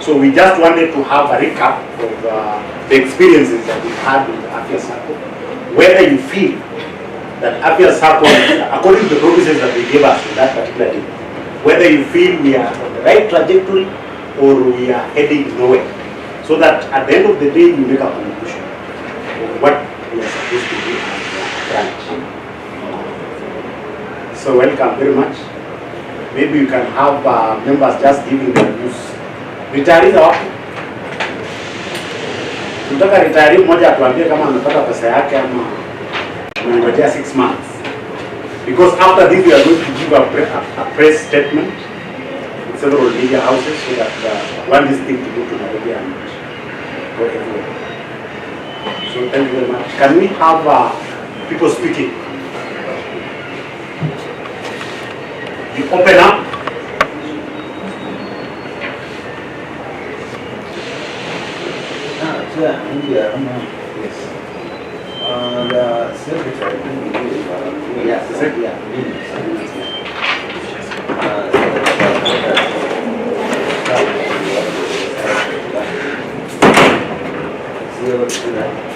So we just wanted to have a recap of the experiences that we've had with Afya Sacco. Whether you feel that Afya Sacco, according to the promises that they gave us in that particular day, whether you feel we are on the right trajectory or we are heading nowhere. So that at the end of the day, you make a conclusion of what we are supposed to do as a branch. So welcome very much. Maybe you can have members just giving their views. Retirees wapi? Tunataka retiree mmoja atuambie kama amepata pesa yake ama amengojea 6 months. Because after this we are going to give a press statement in several media houses so that one this thing to go to Nairobi and go everywhere. So thank you very much. Can we have people speaking? You open up. Yes. The secretary. Yes, the secretary.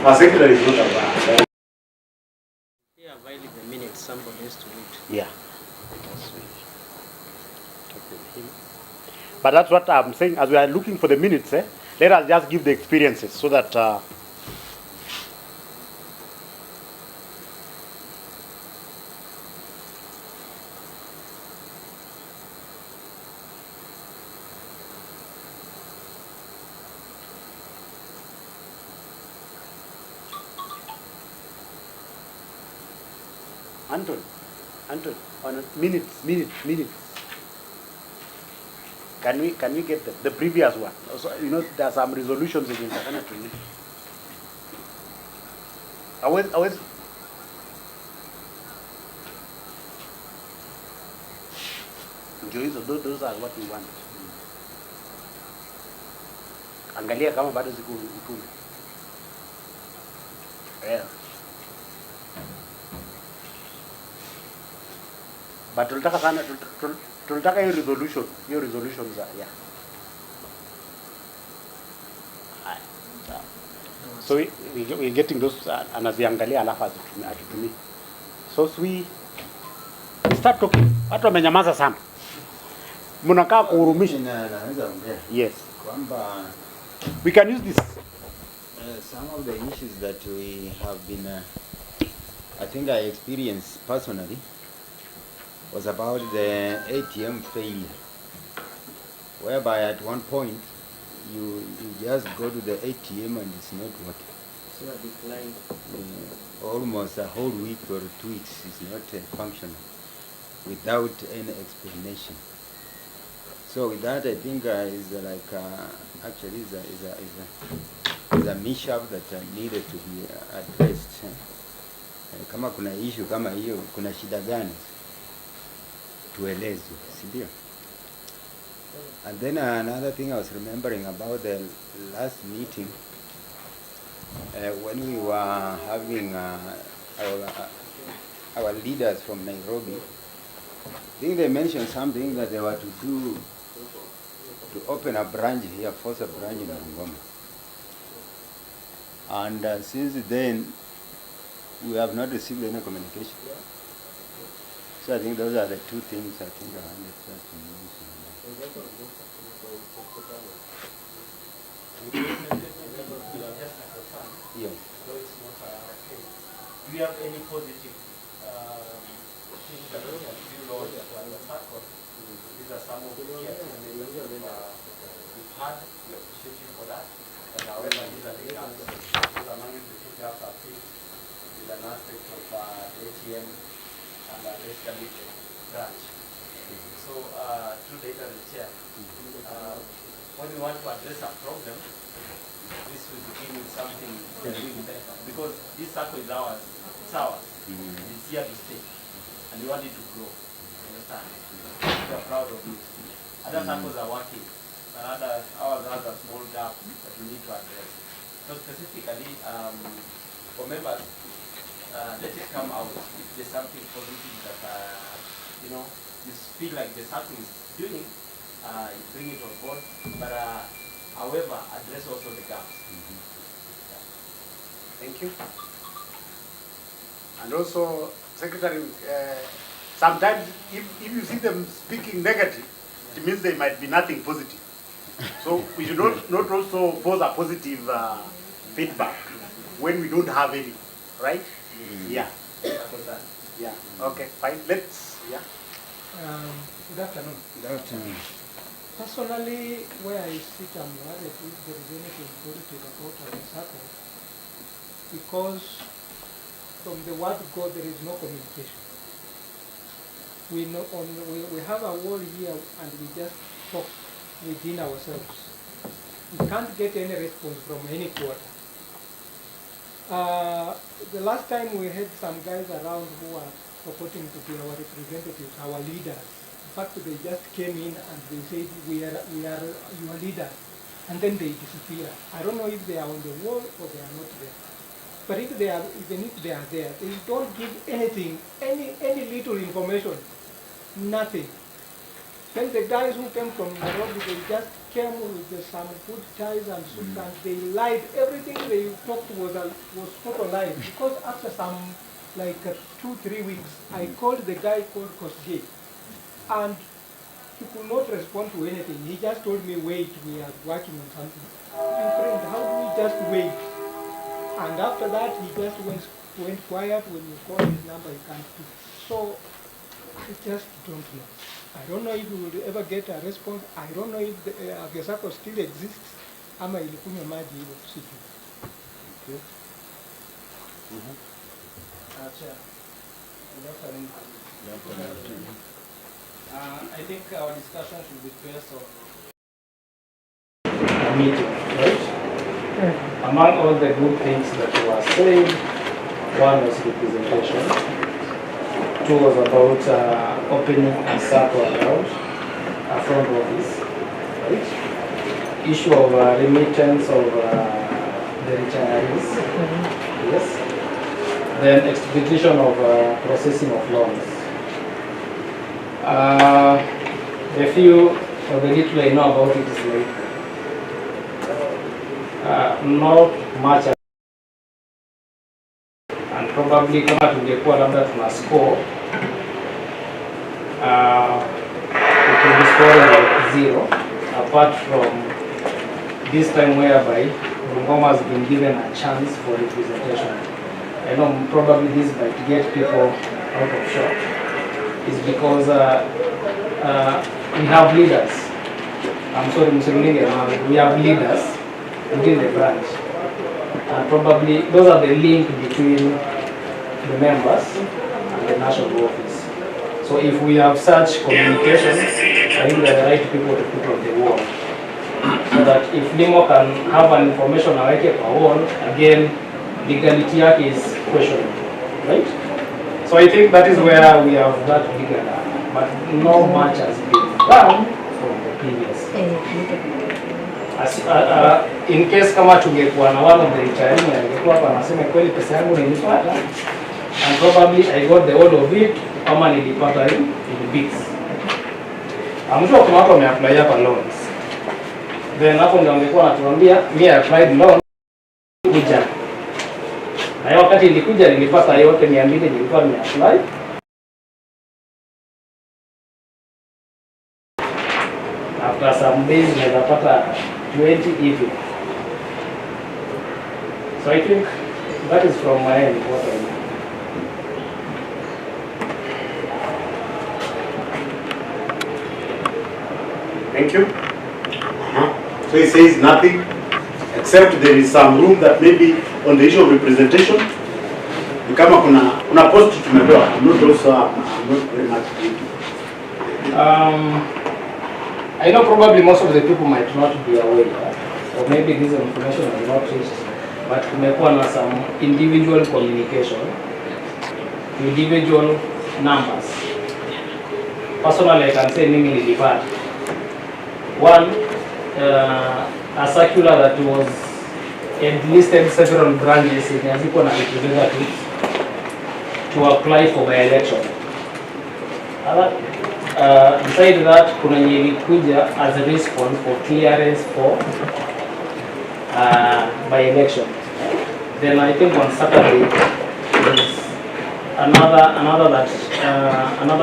Our secretary is not about. Yeah, while the minutes somebody has to read. Yeah. But that's what I'm saying. As we are looking for the minutes, let us just give the experiences so that. Anton, on minutes. Can we get the previous one? Also, you know, there are some resolutions in internet. Always. Those are what we want. Angalia kama bado ziko utume. Yeah. But tunataka hiyo resolution za yeah. So we getting those anaziangalia alafu atutumie. So we start talking. Watu wamenyamaza sana. Mnakaa kuhurumisha. Yes. Kwamba we can use this. Some of the issues that we have been I think I experienced personally was about the ATM failure, whereby at one point you just go to the ATM and it's not working. So a decline. Almost a whole week or 2 weeks is not functional without any explanation. So with that, I think is like actually is a mishap that needed to be addressed. Kama kuna issue kama hiyo, kuna shida gani? Tuelezwe, si ndio? And then another thing I was remembering about the last meeting, when we were having our leaders from Nairobi, I think they mentioned something that they were to open a branch here, force a branch in Bungoma. And since then, we have not received any communication. So I think those are the two things I think I wanted to mention. Yes. So it's not okay. Do you have any positive things that you can do, Lord, to the Sacco? These are some of the key activities we've had. We appreciate you for that. And however, these are the gaps. These among the gaps are fixed with an aspect of the ATM and the escalated branch. So, through data the chair, when we want to address a problem, this will begin with something doing better. Because this Sacco is ours, it's ours. It's here to stay. And we want it to grow. Understand? We are proud of it. Other Saccos are working, but ours has a small gap that we need to address. So specifically, for members, let it come out if there's something positive that you feel like the Sacco is doing, you bring it on board. But however, address also the gaps. Thank you. And also, Secretary, sometimes if you see them speaking negative, it means they might be nothing positive. So we should not also pose a positive feedback when we don't have any, right? Yeah. Yeah. Okay, fine. Let's, yeah. Good afternoon. Good afternoon. Personally, where I sit, I'm worried if there is anything positive about our Sacco, because from the word go there is no communication. We have a wall here and we just talk within ourselves. We can't get any response from any quarter. The last time we had some guys around who are purporting to be our representatives, our leaders. In fact, they just came in and they said, we are your leaders. And then they disappear. I don't know if they are on the wall or they are not there. But if they are, even if they are there, they don't give anything, any little information, nothing. Then the guys who came from Nairobi, they just came with some good ties and suits, and they lied. Everything they talked was total lies. Because after some, like 2-3 weeks, I called the guy called Kosgei, and he could not respond to anything. He just told me, wait, we are working on something. My friend, how do we just wait? And after that, he just went quiet. When you call his number, he can't pick. So, I just don't know. I don't know if we will ever get a response. I don't know if the Sacco still exists. Ama ilikunywa maji hivyo siku. Okay. Chair, good afternoon. I think our discussion should be based on a meeting, right? Among all the good things that were said, one was representation, two was about opening a Sacco account, a front office, right? Issue of remittance of the retirees, yes. Then expedition of processing of loans. The few or the little I know about it is like not much, and probably kama tungekuwa labda tuna score it will be scoring like 0, apart from this time whereby Bungoma has been given a chance for representation. I know probably this might get people out of shock. It's because we have leaders. I'm sorry, Mr. Mulinge, we have leaders within the branch. And probably those are the link between the members and the national office. So if we have such communication, I think they're the right people to put on the wall. So that if Limo can have an information aweke kwa wall, again, legality yake is questionable, right? So I think that is where we have that bigger gap. But no much has been done from the previous. In case kama tungekuwa na one of the retirees angekuwa hapa anasema kweli pesa yangu nilipata, and probably I got the whole of it, ama nilipata in bits. I'm sure kuna watu wameapply hapa loans. Then hapo ndio angekuwa anatuambia me I applied loan kuja. Na wakati nilikuja nilipata yote 200 nilikuwa nimeapply. After some days nilipata 20 even. So I think that is from my end what I know. Thank you. So he says nothing, except there is some room that maybe on the issue of representation, kama kuna post tumepewa. I'm not very much I know probably most of the people might not be aware, or maybe this information has not reached, but kumekuwa na some individual communication, individual numbers. Personally, I can say mimi nilipata. One, a circular that was enlisted several branches in Yaziko na representatives to apply for by election. Beside that, kuna yenye ilikuja as a response for clearance for by election. Then I think on Saturday there's another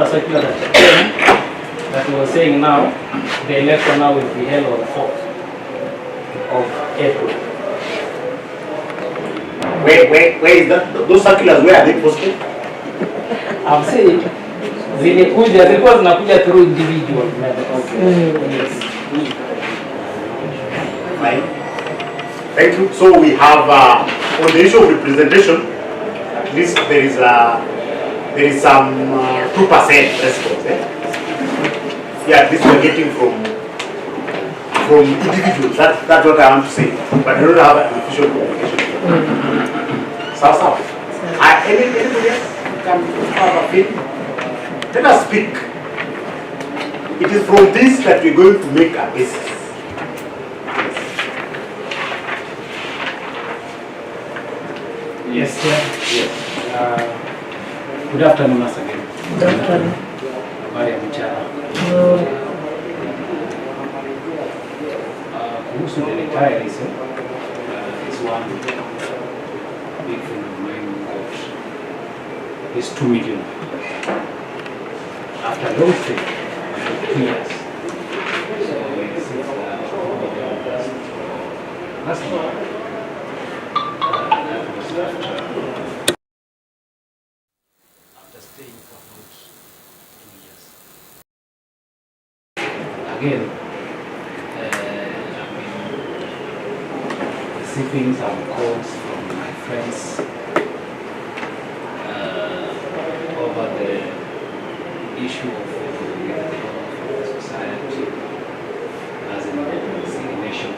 circular that was saying now the election now will be held on 4th of April. Where is that? Those circulars, where are they posted? I've seen zilikuwa zinakuja through individual members. Yes. Right. Thank you. So we have on the issue of representation, at least there is some 2% response. Yeah, at least we're getting from individuals. That's what I want to say. But I don't have an official communication. So. Anybody else can have a feeling? Let us speak. It is from this that we're going to make a basis. Yes, sir. Yes. Good afternoon once again. Good afternoon. Habari ya mchana. Kuhusu the retirees, is one big friend of mine got his 2 million. After long stay, 2 years. So it's 2 million. That's not. After staying for about 2 years. Again, I've been receiving some calls from my friends over the issue of the society as in resignation.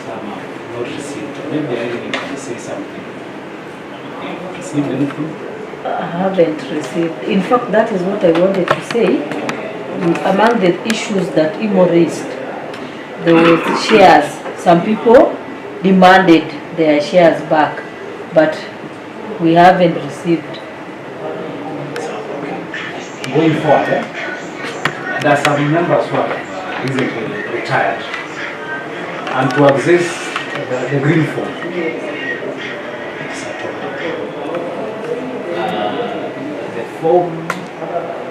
Some have not received. Maybe I can say something. Have you received anything? I haven't received. In fact, that is what I wanted to say. Among the issues that Imo raised, there was shares. Some people demanded their shares back, but we haven't received. Going forward, there are some members who are recently retired, and to access the green form, the form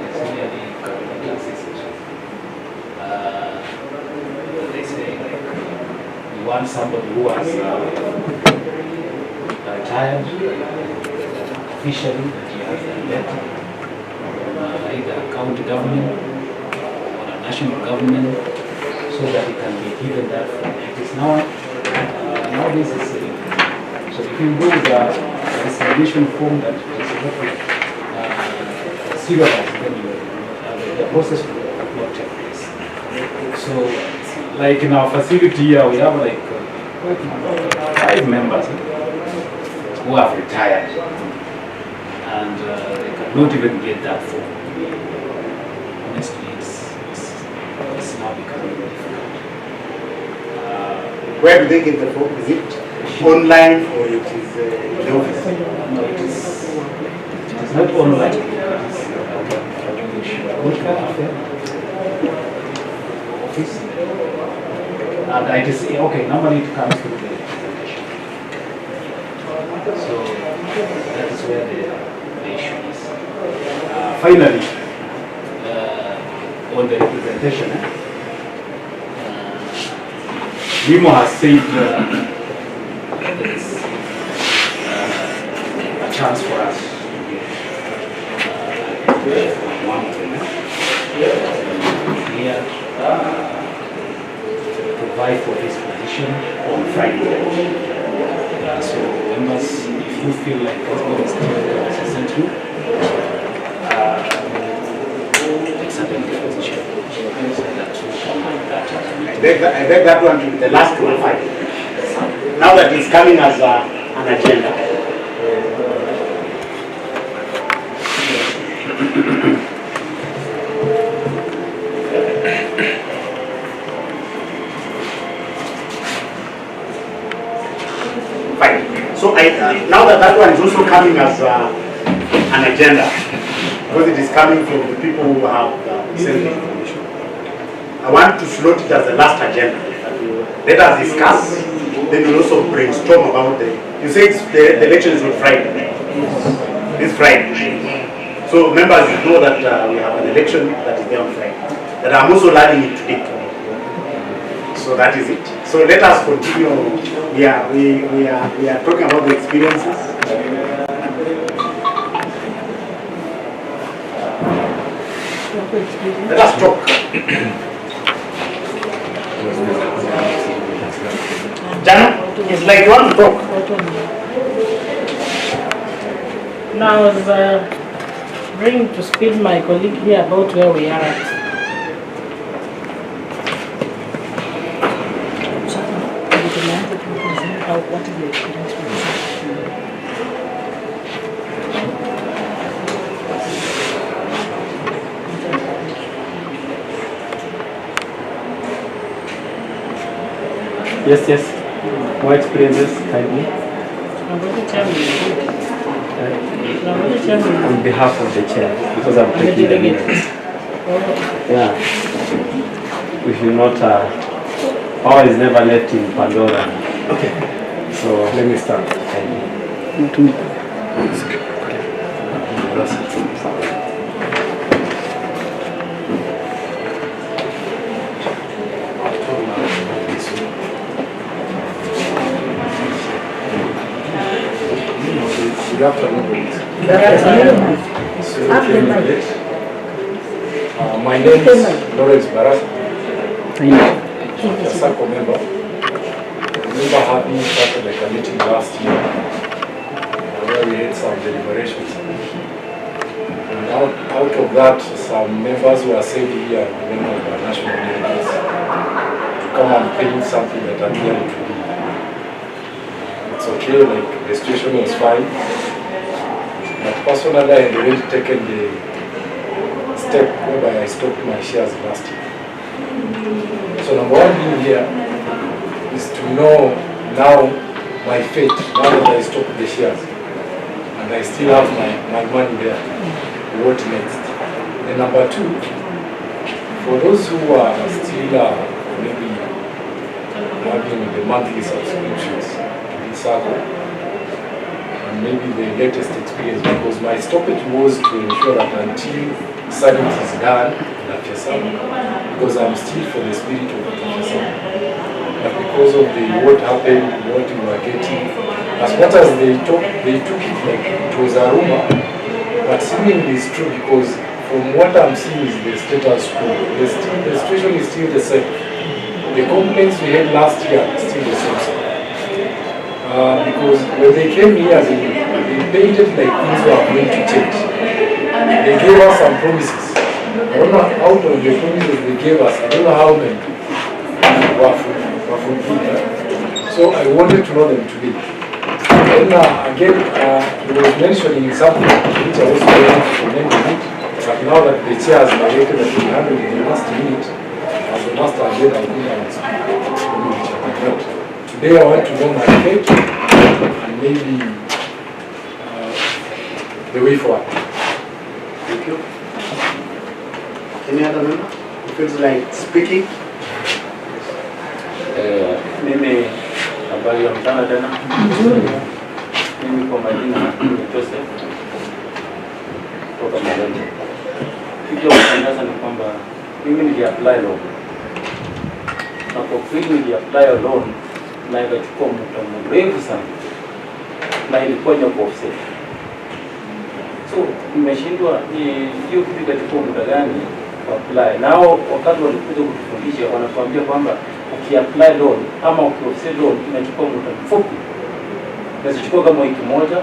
is nearly accessible. They say like you want somebody who has retired officially, that he has a debt. Either county government or a national government, so that it can be given that form. It is now this is so if you go with the resignation form that is not serialized, then the process will not take place. So like in our facility here, we have like 5 members who have retired, and they cannot even get that form. Honestly, it's now becoming difficult. Where do they get the form? Is it online or it is in the office? No, it is not online. It is Afya office. And it is okay. Normally it comes through the presentation. So that is where the issue is. Finally, on the representation, Limo has said there is a chance for us to get one here to provide for this position on Friday. So members, if you feel like God is going to represent you, accepting the position. I beg that one to be the last one. Now that it's coming as an agenda. Fine. So now that one is also coming as an agenda, because it is coming from the people who have sent the information. I want to slot it as the last agenda. Let us discuss then we'll also brainstorm about you say the election is on Friday. This Friday. So members know that we have an election that is there on Friday. That I'm also learning it today. So that is it. So let us continue. We are talking about the experiences. Let us talk. Jana, it's like you want to talk. Now I was bringing to speed my colleague here about where we are at. What is the experience with the Sacco? Yes. More experiences, kindly. On behalf of the chair, because I'm taking the minutes. Yeah. We should not, power is never left in Pandora. Okay. So let me start. My name is Lawrence Baras. A Sacco member. I remember having started like a meeting last year where we had some deliberations. And out of that, some members were said here on the name of our national delegates to come and paint something that appeared to be. It's okay, like the situation was fine. But personally, I had already taken the step whereby I stopped my shares last year. So number one thing here is to know now my fate, now that I stopped the shares and I still have my money there, what next? And number two, for those who are still maybe having the monthly subscriptions in Sacco, and maybe the latest experience, because my stoppage was to ensure that until sanity is done in Afya, because I'm still for the spirit of Afya. But because of what happened, what we were getting, as much as they took it like it was a rumor, but seemingly it's true, because from what I'm seeing is the status quo. The situation is still the same. The complaints we had last year is still the same. Because when they came here, they painted like things were going to change. They gave us some promises. I don't know out of the promises they gave us, I don't know how many were fulfilled. So I wanted to know them today. Then again, he was mentioning something which I also wanted to comment on it. But now that the chair has narrated that we handled the last minute, as the master again, I think I will speak. Today I want to know my fate and maybe the way forward. Thank you. Any other member who feels like speaking? Mimi habari ya mchana tena. Mimi kwa majina ni Joseph kutoka Malindi. Kitu cha kushangaza ni kwamba mimi niliapply loan. Na kwa kweli niliapply loan na ikachukua muda mrefu sana. Na ilikuwa ni offset. So nimeshindwa hiyo kitu ikachukua muda gani apply. Nao wakati walikuja kutufundisha wanatuambia kwamba ukiapply loan ama ukioffset loan inachukua muda mfupi. Inachukua kama wiki moja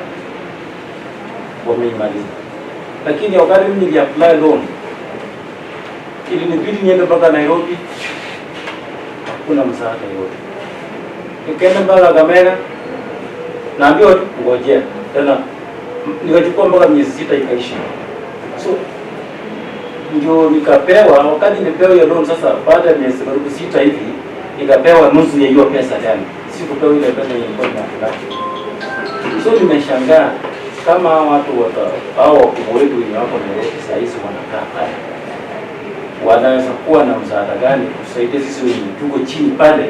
wameimaliza. Lakini wakati mimi niliapply loan ilinibidi niende mpaka Nairobi, hakuna msaada yote. Nikaenda mpaka Kamera, naambiwa tu ngojea. Tena nikachukua mpaka miezi 6 ikaisha. So ndio nikapewa, wakati nilipewa hiyo loan sasa baada ya miezi karibu 6 hivi, nikapewa nusu ya hiyo pesa tena. Sikupewa ile pesa ilikuwa inataka. So nimeshangaa kama watu hao wakubwa wetu wenye wako Nairobi saa hizi wanakaa pale, wanaweza kuwa na msaada gani kusaidia sisi wenye tuko chini pale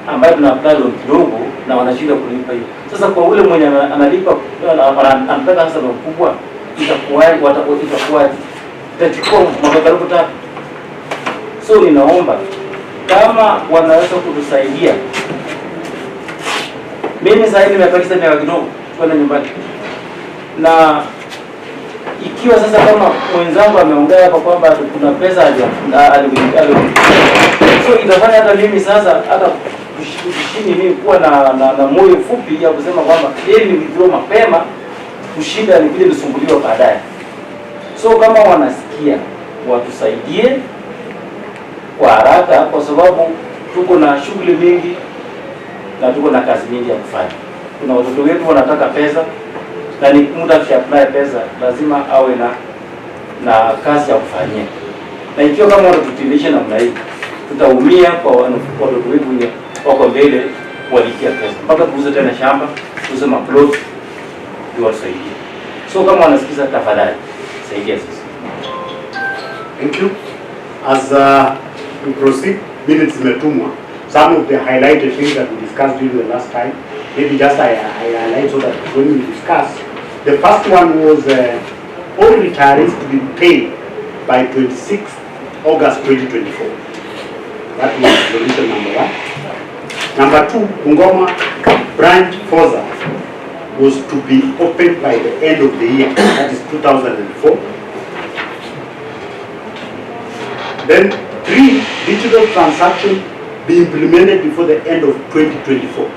ambayo tuna apply loan kidogo na wanashindwa kulipa hiyo. Sasa kwa ule mwenye analipa anataka hasa mkubwa, itakuwa itachukua mwaka karibu 3. So ninaomba kama wanaweza kutusaidia. Mimi sasa hivi nimepakisha miaka kidogo kwenda nyumbani, na ikiwa sasa kama mwenzangu ameongea hapa kwamba kuna pesa so itafanya hata mimi sasa hata kushini mimi kuwa na moyo fupi ya kusema kwamba heri ni withdraw mapema kushinda ni vile nisumbuliwa baadaye. So kama wanasikia watusaidie kwa haraka, kwa sababu tuko na shughuli mingi na tuko na kazi nyingi ya kufanya. Kuna watoto wetu wanataka pesa, na ni mtu akiapply pesa lazima awe na kazi ya kufanyia. Na ikiwa kama wanatutilisha namna hii, tutaumia kwa watoto wetu wenye wako mbele kuwalikia pesa. Mpaka tuuze tena shamba, tuuze maplot ndio wasaidie. So kama wanasikiza, tafadhali saidia sisi. Thank you. As we proceed, minutes zimetumwa. Some of the highlighted things that we discussed during the last time, maybe just I highlight so that when we discuss, the first one was all retirees to be paid by 26th August 2024. That was resolution number 1. Number 2, Bungoma branch Forza was to be opened by the end of the year, that is 2004. Then 3, digital transaction be implemented before the end of 2024.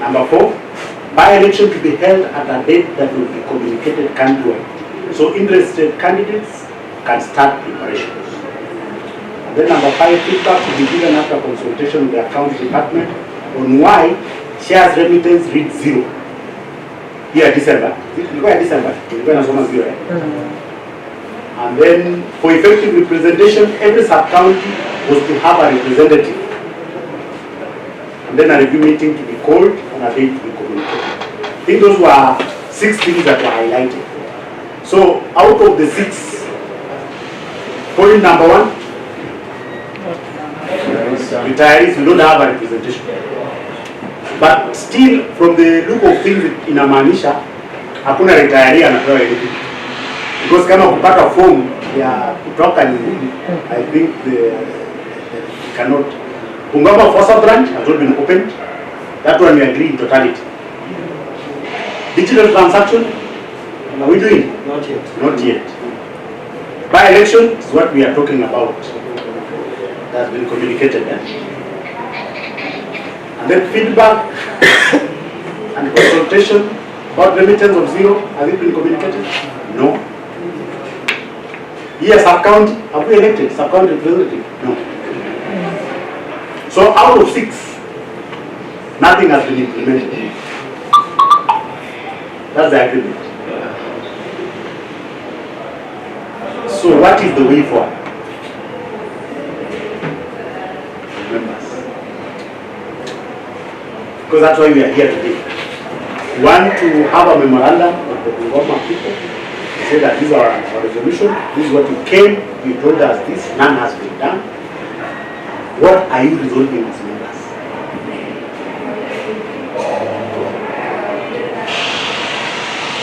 Number 4, by-election to be held at a date that will be communicated countrywide. So interested candidates can start preparations. And then number 5, feedback to be given after consultation with the accounts department on why shares remittance read 0. Here December. December. And then for effective representation, every sub-county was to have a representative. And then a review meeting to be called and a date to be communicated. I think those were 6 things that were highlighted. So out of the 6, point number 1, retirees, we don't have a representation. But still, from the look of things in Amanisha, hakuna retiree anapewa anything. Because kama kupata form ya kutoka ni I think they cannot. Bungoma Fossa branch has not been opened. That one we agree in totality. Digital transaction, are we doing? Not yet. Not yet. By-election is what we are talking about. That has been communicated. And then feedback and consultation about remittance of 0, has it been communicated? No. Yes, sub-county, have we elected sub-county representative? No. So out of 6, nothing has been implemented. That's the agreement. So what is the way forward? Members. Because that's why we are here today. We want to have a memorandum of the Bungoma people. Say that these are our resolution, this is what you came, you told us this, none has been done. What are you resolving as members?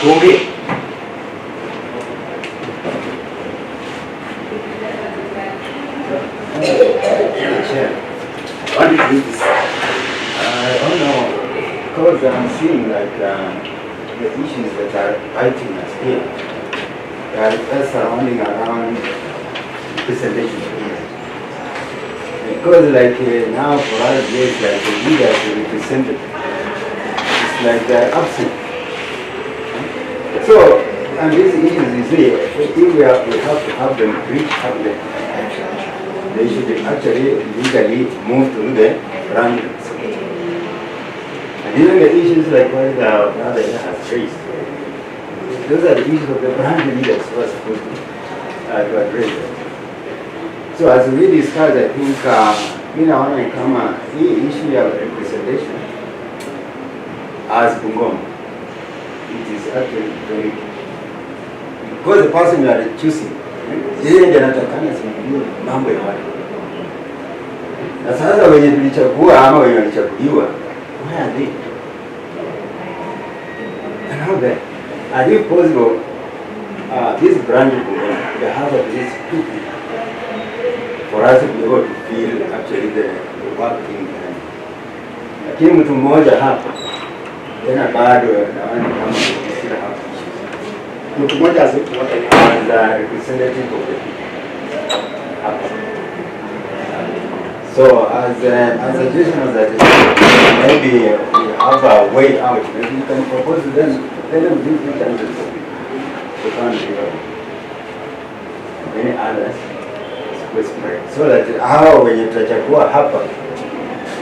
Okay. Chair, What did you do this? I don't know, because I'm seeing like the issues that are biting us here. They are surrounding around presentation here. Because like now for us, there's like the leaders represented. It's like they're absent. So, and these issues, you see, if we have to have them reach out there, they should actually legally move to the branch. And even the issues like what the brother has raised, those are the issues of the branch leaders who are supposed to address them. So as we discussed, I think, the issue of representation as Bungoma, it is actually very key. Because the person you are choosing, yeye ndiye anatakana simamie mambo ya watu. Na sasa wenye tulichagua ama wenye walichaguliwa, where are they? And how then? Are it possible this branch will have at least 2 people for us to be able to feel actually the work being done? Lakini mtu mmoja hapa tena bado naona kama sisi hapa. Mtu mmoja as a representative of the people. So as a suggestion that maybe we have a way out, maybe you can propose to them, let them give the chances of people. So many others so that how when you tutachagua hapa,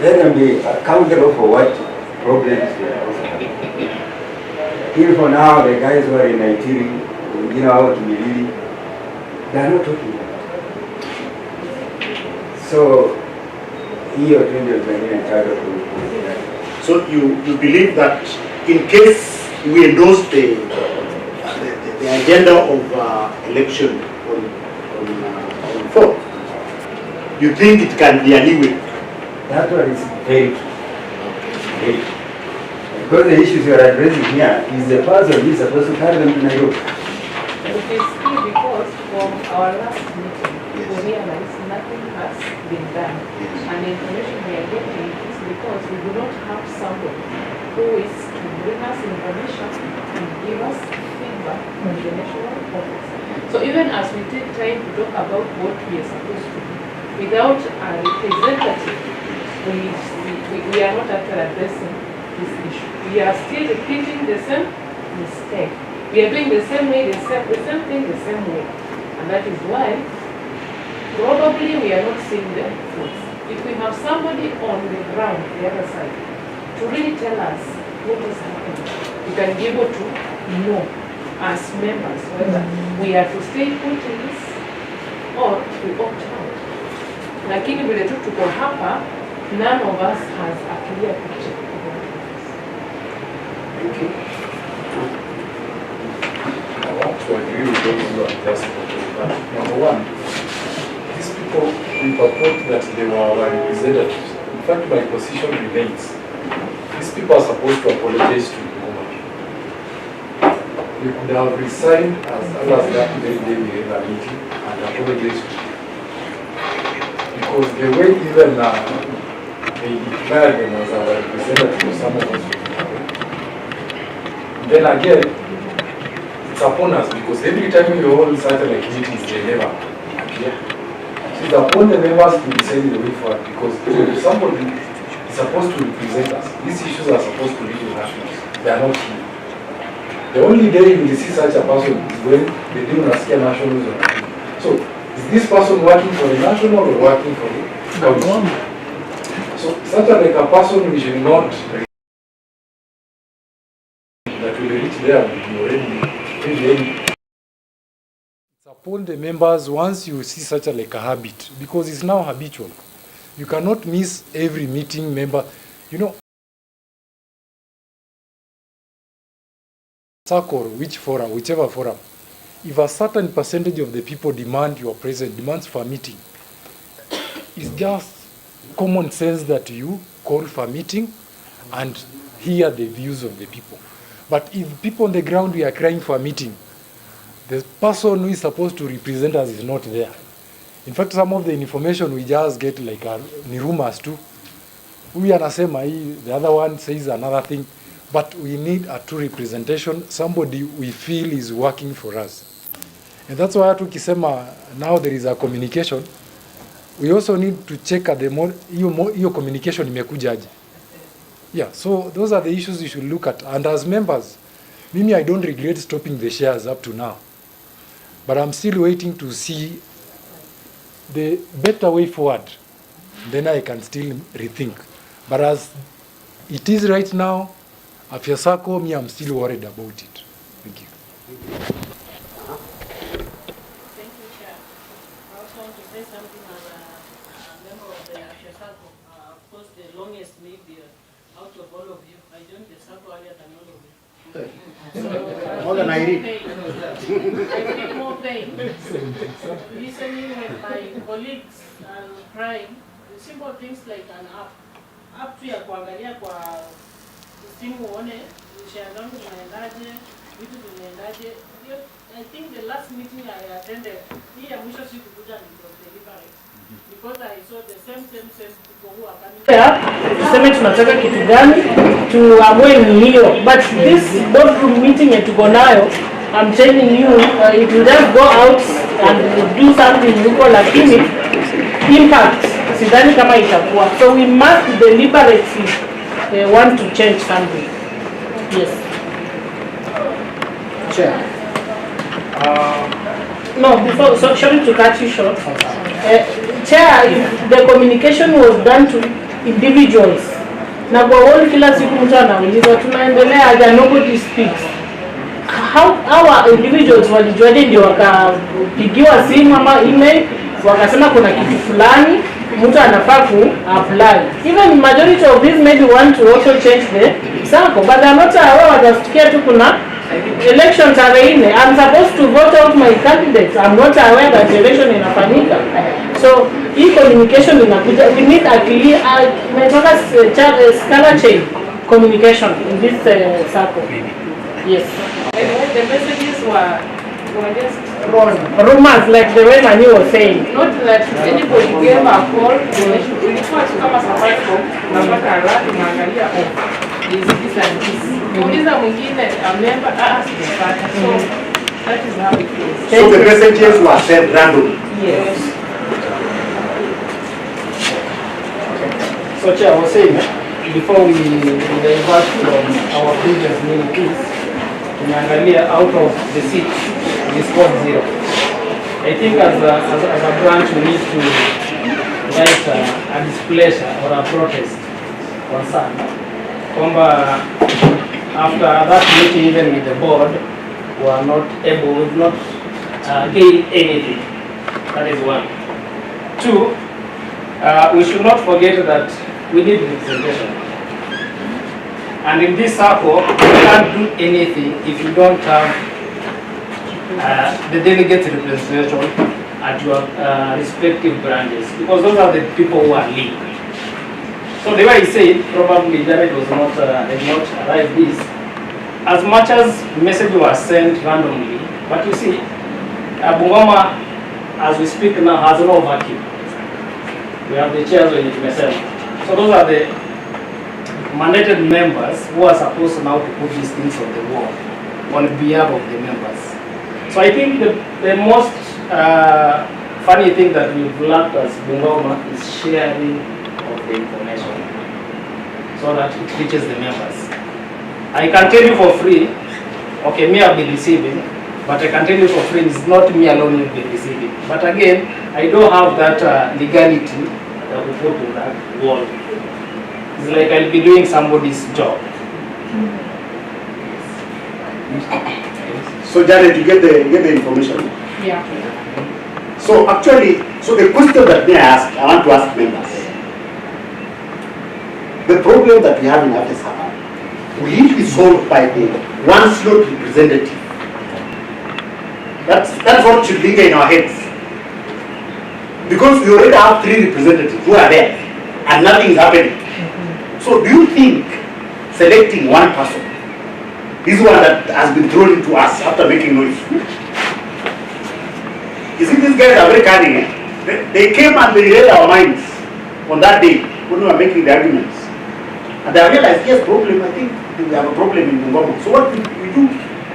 let them be accountable for what problems they are also having. Here for now, the guys who are in Nigeria, you know how to be really, they are not talking about it. So, here, in charge of so you believe that in case we endorse the agenda of election on 4th, you think it can be anyway? That one is very true. Very true. Because the issues you are addressing here is the person who is supposed to carry them to Nairobi. It is key because from our last meeting, we realized nothing has been done. And the information we are getting is because we do not have somebody who is to bring us information and give us feedback from the national office. So even as we take time to talk about what we are supposed to do, without a representative, we are not actually addressing this issue. We are still repeating the same mistake. We are doing the same way, the same thing the same way. And that is why probably we are not seeing the fruits. If we have somebody on the ground, the other side, to really tell us what is happening, we can be able to know as members whether we are to stay put in this or we opt out. Lakini vile tu tuko hapa, none of us has a clear picture of what it is. Thank you. I want to agree with those who are just talking that. Number one, these people, we purport that they were our representatives. In fact, my position remains. These people are supposed to apologize to Bungoma people. They could have resigned as early as that very day we had a meeting and apologized to people. Because the way even they declared them as our representatives, some of us will then again, it's upon us because every time we hold satellite meetings, they never appear. So it's upon the members to decide the way forward because if somebody is supposed to represent us, these issues are supposed to be the nationals. They are not here. The only day you will see such a person is when they do not see nationals. So, is this person working for the national or working for the county? So, such a person we should not that will reach there will be already. It's upon the members once you see such a habit because it's now habitual. You cannot miss every meeting member. You know, Sacco, which forum, whichever forum, if a certain percentage of the people demand your presence, demands for a meeting, it's just common sense that you call for a meeting and hear the views of the people. But if people on the ground we are crying for a meeting, the person who is supposed to represent us is not there. In fact, some of the information we just get like ni rumors too. We anasema hii, the other one says another thing. But we need a true representation, somebody we feel is working for us. And that's why tukisema now there is a communication, we also need to check at the more hiyo communication imekujaje. Yeah, so those are the issues you should look at. And as members, Mimi, I don't regret stopping the shares up to now. But I'm still waiting to see the better way forward. Then I can still rethink. But as it is right now, Afya Sacco, me, I'm still worried about it. Thank you. Thank you, Chair. I also want to say something as a member of the Afya Sacco. Of course, the longest maybe out of all of you. I joined the Sacco earlier than all of you. More than I read. I feel more pain. Listening when my colleagues are crying, simple things like an app tu ya kuangalia kwa simu uone share zangu zinaendaje, vitu vinaendaje. I think the last meeting I attended, hii ya mwisho sikukuja ni deliberate. Because I saw the same people who are coming. Tuseme tunataka kitu gani, tuamue ni hiyo. But this boardroom meeting ya tuko nayo, I'm telling you, it will just go out and do something huko, lakini impact sidhani kama itakuwa. So we must deliberately want to change something. Yes. Chair. No, before, so sorry to cut you short. Chair, if the communication was done to individuals, na kwa wall kila siku mtu anauliza tunaendelea aje, nobody speaks. How our individuals walijuaje ndio wakapigiwa simu ama email wakasema kuna kitu fulani mtu anafaa ku apply. Even majority of these maybe want to also change the Sacco, but they are not aware watasikia tu kuna elections are in. I'm supposed to vote out my candidates. I'm not aware that election inafanyika. So hii communication inakuja. We need a clear, scalar chain communication in this Sacco. Yes. The messages were just rumors, like the way Mani was saying. not that anybody gave a call. Ilikuwa tu kama Safaricom, unapata alert unaangalia is this and this. Uliza mwingine a member sijapata. So that is how it is. So the messages were sent randomly. Yes. So Chair, I was saying, before we divert from our previous mini piece, tumeangalia out of the 6, we scored 0. I think as a branch we need to write a displeasure or a protest concern. Kwamba after that meeting even with the board, we are not able, we have not gained anything. That is 1. 2, we should not forget that we need representation. And in this Sacco, you can't do anything if you don't have the delegate representation at your respective branches, because those are the people who are linked. So the way I say, probably Jared was not, did not arrive this. As much as message was sent randomly, but you see, Bungoma, as we speak now, has no vacuum. We have the chairs when it myself. So those are the mandated members who are supposed now to put these things on the wall on behalf of the members. So I think the most funny thing that we've learned as Bungoma is sharing of the information so that it reaches the members. I can tell you for free, okay, me I've been receiving, but I can tell you for free, it's not me alone who will be receiving. But again, I don't have that legality that we put in that wall. It's like I'll be doing somebody's job. So Jared, you get the information. Yeah. So actually, so the question that I want to ask members. The problem that we have in Afya Sacco will it be solved by the one slot representative? That's what should linger in our heads. Because we already have 3 representatives who are there and nothing is happening. So do you think selecting one person is one that has been thrown into us after making noise? You see, these guys are very cunning. They came and they read our minds on that day when we were making the arguments. And they realized, yes, problem, I think we have a problem in Bungoma. So what we do,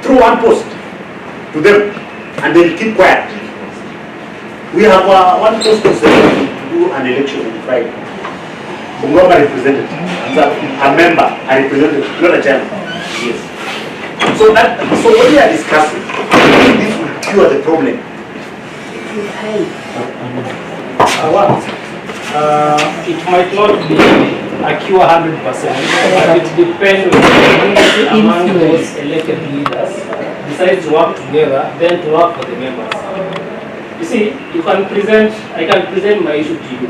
throw one post to them and they'll keep quiet. We have one post to do an election on Friday. Bungoma representative, a member, a representative, not a chairman. Yes. So what we are discussing, this will cure the problem. It might not be a cure 100%, but it depends on the community among those elected leaders decide to work together, then to work for the members. You see, I can present my issue to you,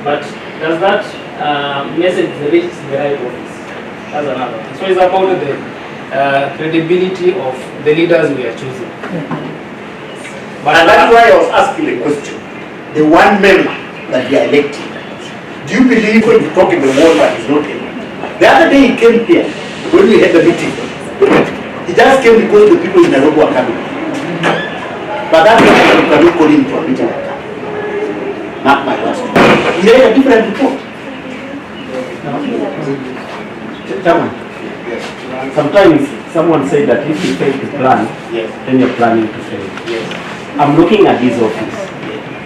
but does that message reach the right office? That's another one. So it's about the credibility of the leaders we are choosing. But that's why I was asking the question. The one member that we are electing, Do you believe when you talk in the wall but he's not here? The other day he came here when we had the meeting. He just came because the people in Nairobi were coming. But that means you cannot call him to a meeting like that. Not my last. He had a different report. Sometimes someone said that if you fail to plan, then you're planning to fail. I'm looking at this office.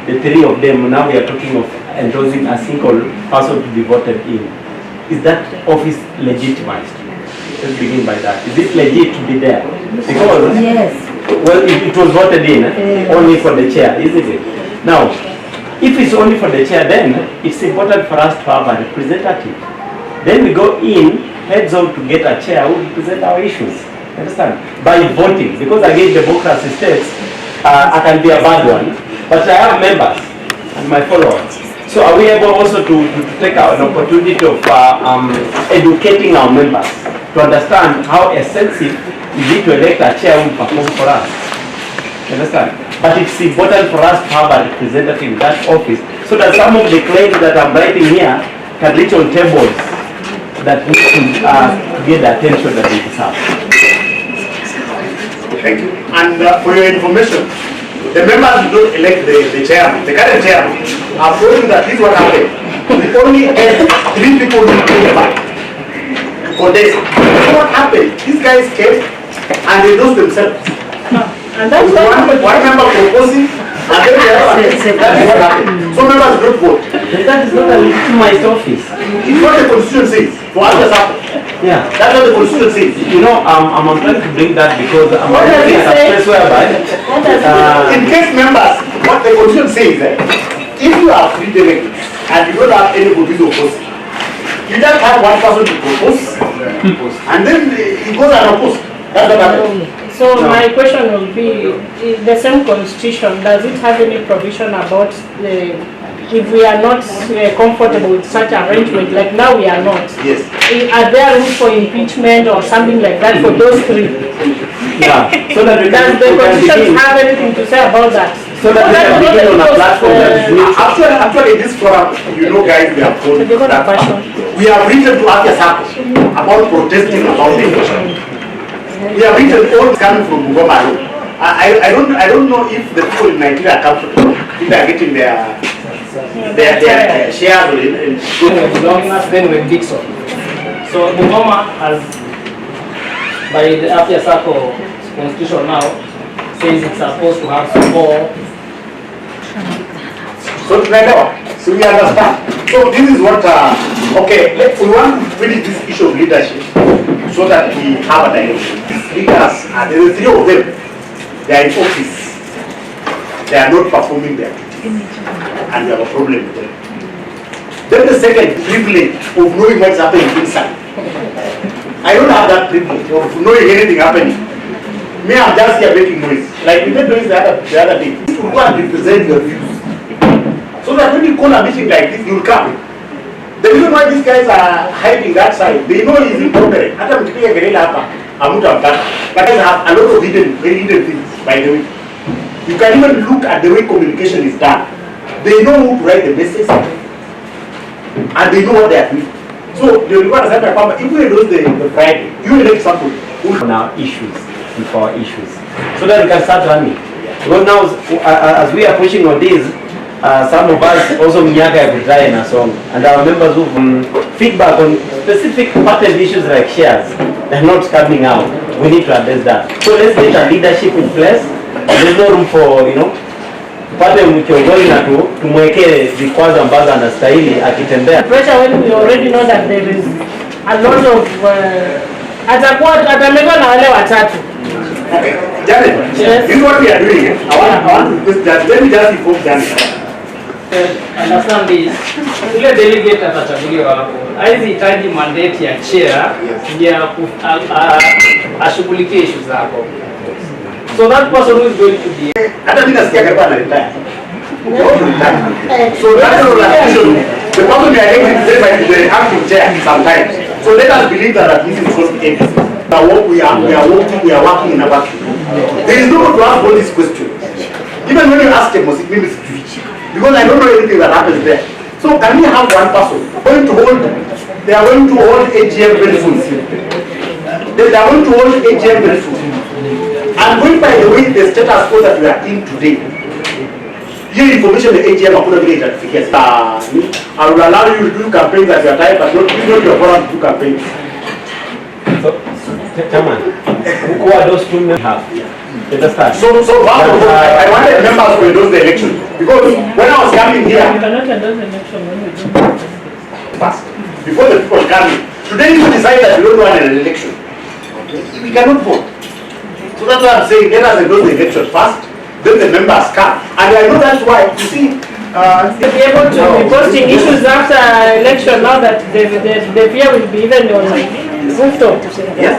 The three of them, now we are talking of endorsing a single person to be voted in. Is that office legitimized? Let's begin by that. Is it legit to be there? Because, Yes. well, it was voted in only for the chair, isn't it? Now, if it's only for the chair, then it's important for us to have a representative. Then we go in, heads on to get a chair who represent our issues. Understand? By voting, because again democracy states I can be a bad one, but I have members and my followers. So are we able also to take an opportunity of educating our members to understand how expensive is it to elect a chair who will perform for us? Understand? But it's important for us to have a representative in that office so that some of the claims that I'm writing here can reach on tables that need to get the attention that they deserve. Thank you. And for your information, the members don't elect the chairman, the current chairman. I've told you that this is what happened. We only had 3 people who qualified for this. So what happened? These guys came and they lost themselves. And that's one member proposing and then the other. That is what happened. So members don't vote. But that is not a legitimized office. It's what the constitution says. For Afya Sacco. Yeah. That's what the constitution says. You know, I'm trying to bring that because I'm looking at a place whereby in case members, what the constitution says, if you are free delegates and you don't have anybody to oppose, you just have one person to propose, and then he goes and oppose. That's what happens. So my question will be, the same constitution, does it have any provision about if we are not comfortable with such arrangement, like now we are not? Yes. Are there rules for impeachment or something like that for those 3? yeah, so that we Does can, the we can constitution begin, have anything to say about that? so that we can begin on a platform that is neutral. Actually, this forum, you know, guys, we have told we have written to Afya Sacco about protesting about the election. We have written all coming from Bungoma. I don't know if the people in Nigeria are comfortable if they are getting their shares or in belongingness then with Dixon. So Bungoma has, by the Afya Sacco constitution now, says it's supposed to have 4. So we understand. So this is what, okay, we want to finish this issue of leadership so that we have a direction. These leaders, there are 3 of them, they are in office. They are not performing their duties. And we have a problem with them. Then the second privilege of knowing what's happening inside. I don't have that privilege of knowing anything happening. Me, I'm just here making noise. Like we made noise the other day. You go and represent your views. So that when you call a meeting like this, you'll come. The reason why these guys are hiding that side, they know he's incorporate. Hata mkipiga gerela hapa, hamtamtaka. But guys have a lot of very hidden things, by the way. You can even look at the way communication is done. They know who to write the message, and they know what they are doing. So the requirement is that if we lose the Friday, you elect somebody On our issues and for our issues, so that we can start running. Because now, as we are pushing on this, some of us also Mnyaka have try in a song, and our members who feedback on specific patent issues like shares, they're not coming out. We need to address that. So let's get a leadership in place. There's no room for, pate mkiongozi na tumwekee vikwazo ambazo anastahili akitembea. Pressure when we already know that there is a lot of atamekwa na wale watatu. Okay, Janet, Yes. this is what we are doing. I want to request that. Let me just inform Janet. Understand this. Ule delegate atachaguliwa hapo. Haizi hitaji mandate ya chair ya ashughulikie issues zako. So that person who is going to be Hata mimi nasikia karibu ana retire. So that is the problem we are getting today by the acting chair sometimes. So let us believe that at least it's going to end. We are working in a vacuum. There is no one to ask all these questions. Even when you ask them, it means because I don't know anything that happens there. So can we have one person they are going to hold AGM very soon. They are going to hold AGM very soon. And going by the way the status quo that we are in today, your information the AGM are going to be certificates. I will allow you to do campaigns at your time, but not your forum to do campaigns. So, Chairman, who are those two men have? Understand? So I wanted members to endorse the election because when I was coming here, You cannot endorse election when we don't have candidates. first, before the people come in, today you decide that you don't want an election. We cannot vote. So that's why I'm saying let us endorse the election first, then the members come. And I know that's why, you see, To be able to be posting issues after election now that the fear will be even on rooftop. yes.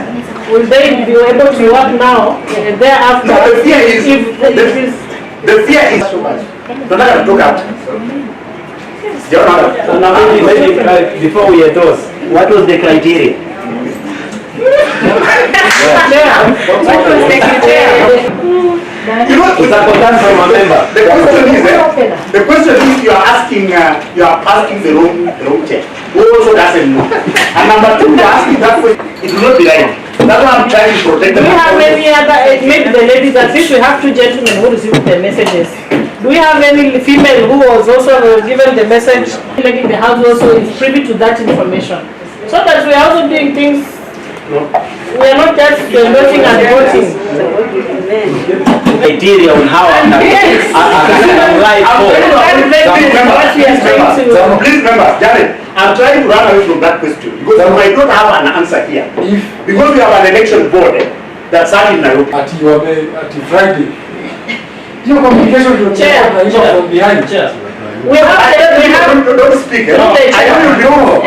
Will they be able to work now thereafter? No, the fear is, if the fear is so much. Don't have to talk out. So now maybe before we endorse, what was the criteria? You know, It's a concern from a member. the question is you are asking the wrong chair. Who also doesn't know. And number two, you are asking that question. It will not be right. That's why I'm trying to protect Do them. we have any other, maybe the ladies, at least we have two gentlemen who received the messages. Do we have any female who was also given the message? Maybe the house also is privy to that information. So that we are also doing things, we are not just endorsing and voting. Criteria on how I can Yes. apply for. Please remember, Janet, I'm trying to run away from that question because we might not have an answer here. Because we have an election board that's sat in Nairobi. At Friday. Your communication to the Chair. from behind. We have, Don't speak. No, they I know you know.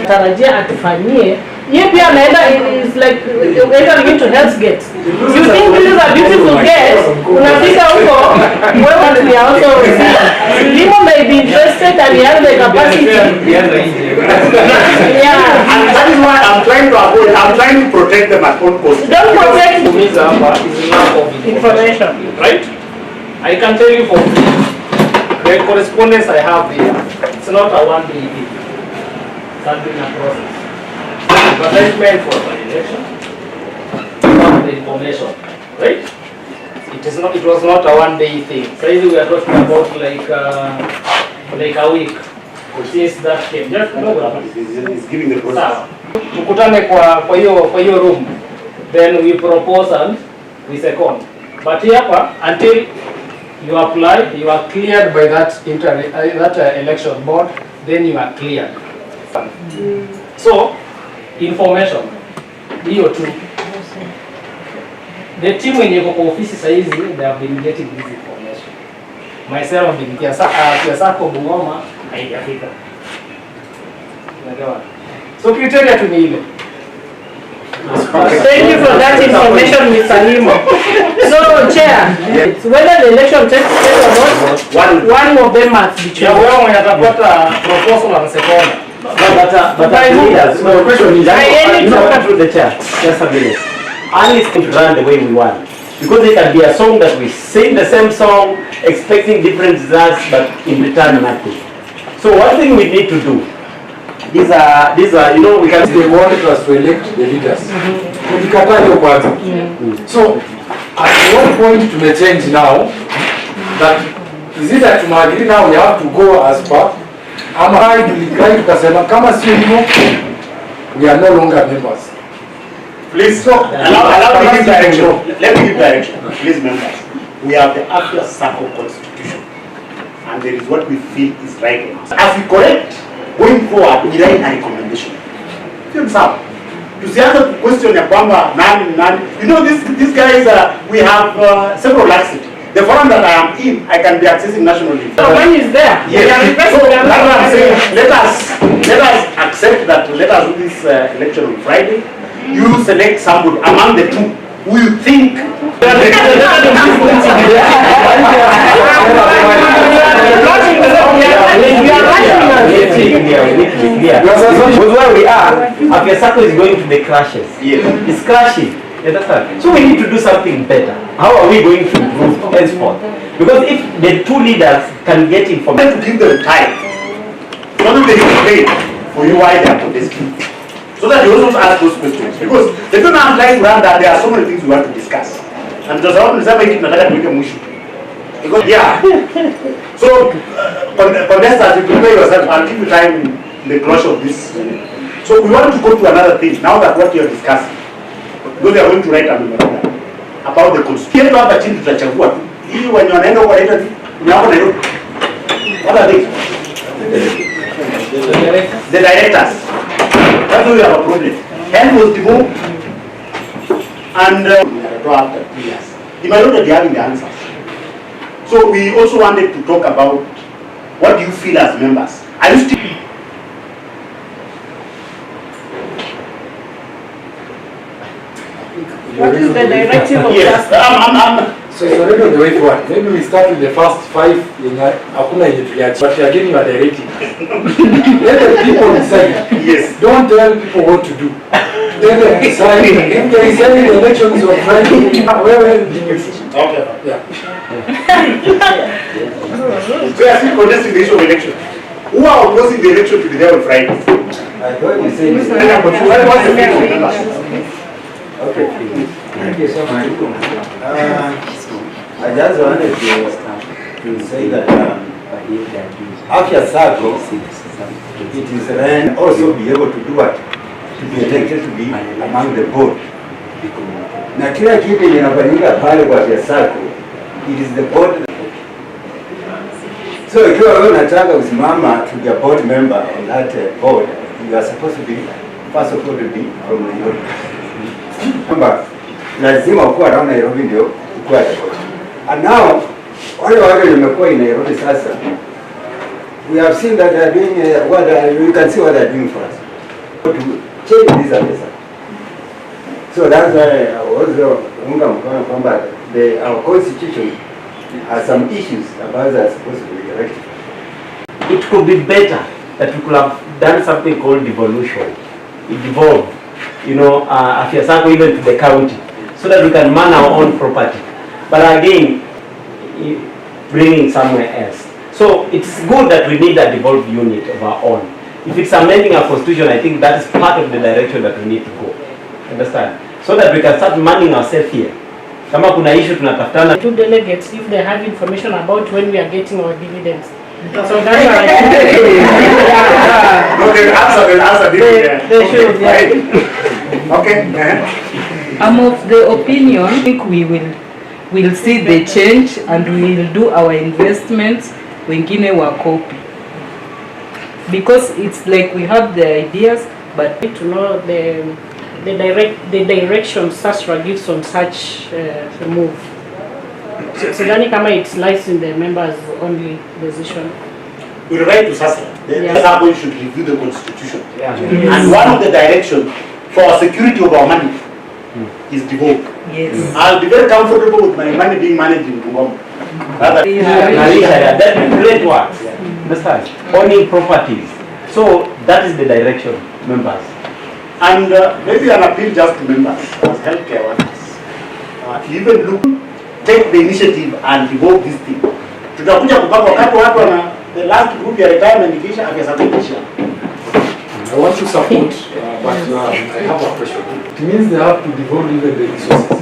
tarajia atufanyie yeye pia anaenda is like entering into Hell's Gate. You think this is a beautiful gate? Unafika huko wewe we are also Limo may be interested and he has the capacity. Yeah. And that is why I'm trying to avoid, I'm trying to protect them at all costs. Don't protect Information, right? I can tell you for the correspondence I have here, it's not a one-day thing. It's been a process. Advertisement for the election, the information, right? It was not a one-day thing. So we are talking about like a week since that came. Just It's giving the process. tukutane kwa hiyo room, then we propose and we second. But here until you apply, you are cleared by that election board, then you are cleared. So information hiyo tu. The team when you go office saizi, they have been getting this information. Myself have been Afya Sacco Bungoma haijafika. Unaelewa? So criteria tu ni ile. Thank you for that information, Mr. Limo. So, Chair, Yes. whether the election takes place or not, one of them must be Ya chosen. wewe mwenye atapata proposal and second. But leaders, no, the question is, I come through the chair, just a minute. And it's going to run the way we want. Because it can be a song that we sing the same song, expecting different results, but in return nothing. So one thing we need to do, these are, you know, we can... They wanted us to elect the leaders. Tulikataa hiyo kwanza. So at what point to change now that is it that tumeagree now we have to go as per ama tulikai tukasema kama sio hivyo we are no longer members. Please, allow me give direction. Let me give direction. Please, members. We have the Afya Sacco constitution, and there is what we feel is right. As we correct, going forward, we write a recommendation. To see answer the question ya kwamba nani. You know, these guys, we have several access. The forum that I am in, I can be accessing nationally. So when is there? Yes. So that's what I'm saying. Let us accept that. Let us do this election on Friday. You select somebody among the two who you think. Because where we are, Afya Sacco is going to the crashes. Yes. It's crashing. You understand? So we need to do something better. How are we going to improve henceforth? Because if the two leaders can get information, to give them time, so that they explain for you why they are contesting. So that you also ask those questions. Because if you don't like to run that, there are so many things we want to discuss. And just how to make it another issue. Because yeah. So contestants, you prepare yourself, I'll give you time in the close of this. So we want to go to another thing, now that what you are discussing. Because they are going to write a memorandum about the constitution. What are things? The directors. That's why we have a problem. Health was removed and after 2 years. They might not be having the answers. So we also wanted to talk about what do you feel as members? Are you still What is the directive of yes, So it's already on the way forward. Maybe we start with the first 5 in Akuna Yetuliachi, but you are getting your directive. Let the people decide. yes. Don't tell people what to do. Let them decide. If there is any elections on Friday, where will it be? Okay. Yeah. So you are still contesting the issue of election. Who are opposing the election to be there on Friday? I thought you said What's the feeling of members? okay. Thank you so much. I just wanted to say that Afya Sacco, it is then also be able to do what? To be elected to be among the board. Na kila kitu inafanyika pale kwa Afya Sacco, it is the board. So ikiwa wewe unataka kusimama to be a board member on that board, you are supposed to be, first of all, to be from Nairobi. Kwamba lazima ukuwa around Nairobi ndio ukuwa Nairobi. And now, wale wale wamekuwa in Nairobi sasa, we have seen that they are doing we can see what they are doing for us. To change this Afya. So that's why I also unga mkono kwamba our constitution has some issues about that supposed to be corrected. it could be better that we could have done something called devolution. It devolved, Afya Sacco even to the county, so that we can man our own property. But again, bringing somewhere else. So it's good that we need a devolved unit of our own. If it's amending our constitution, I think that is part of the direction that we need to go. Understand? So that we can start manning ourselves here. Kama kuna issue tunatafutana. Two delegates, if they have information about when we are getting our dividends. So that's why No, they answer. They should, yeah. Okay. I'm of the opinion, I think we'll see the change and we'll do our investments wengine wa copy. Because it's like we have the ideas, but to know the direction Sasra gives on such a move. So then kama it lies in the members' only decision. We write to Sasra. The Sacco should review the constitution. Yeah. And one of the directions for security of our money is devolved. yes. I'll be very comfortable with my money being managed in Bungoma. That is great work. Understand? Owning properties. So that is the direction, members. And maybe an appeal just to members as healthcare workers. Even take the initiative and evolve this thing. Tutakuja kupaka wakati watu wana the last group ya retirement ikisha Afya Sacco ikisha. I want to support, but I have a question. It means they have to devote even the resources.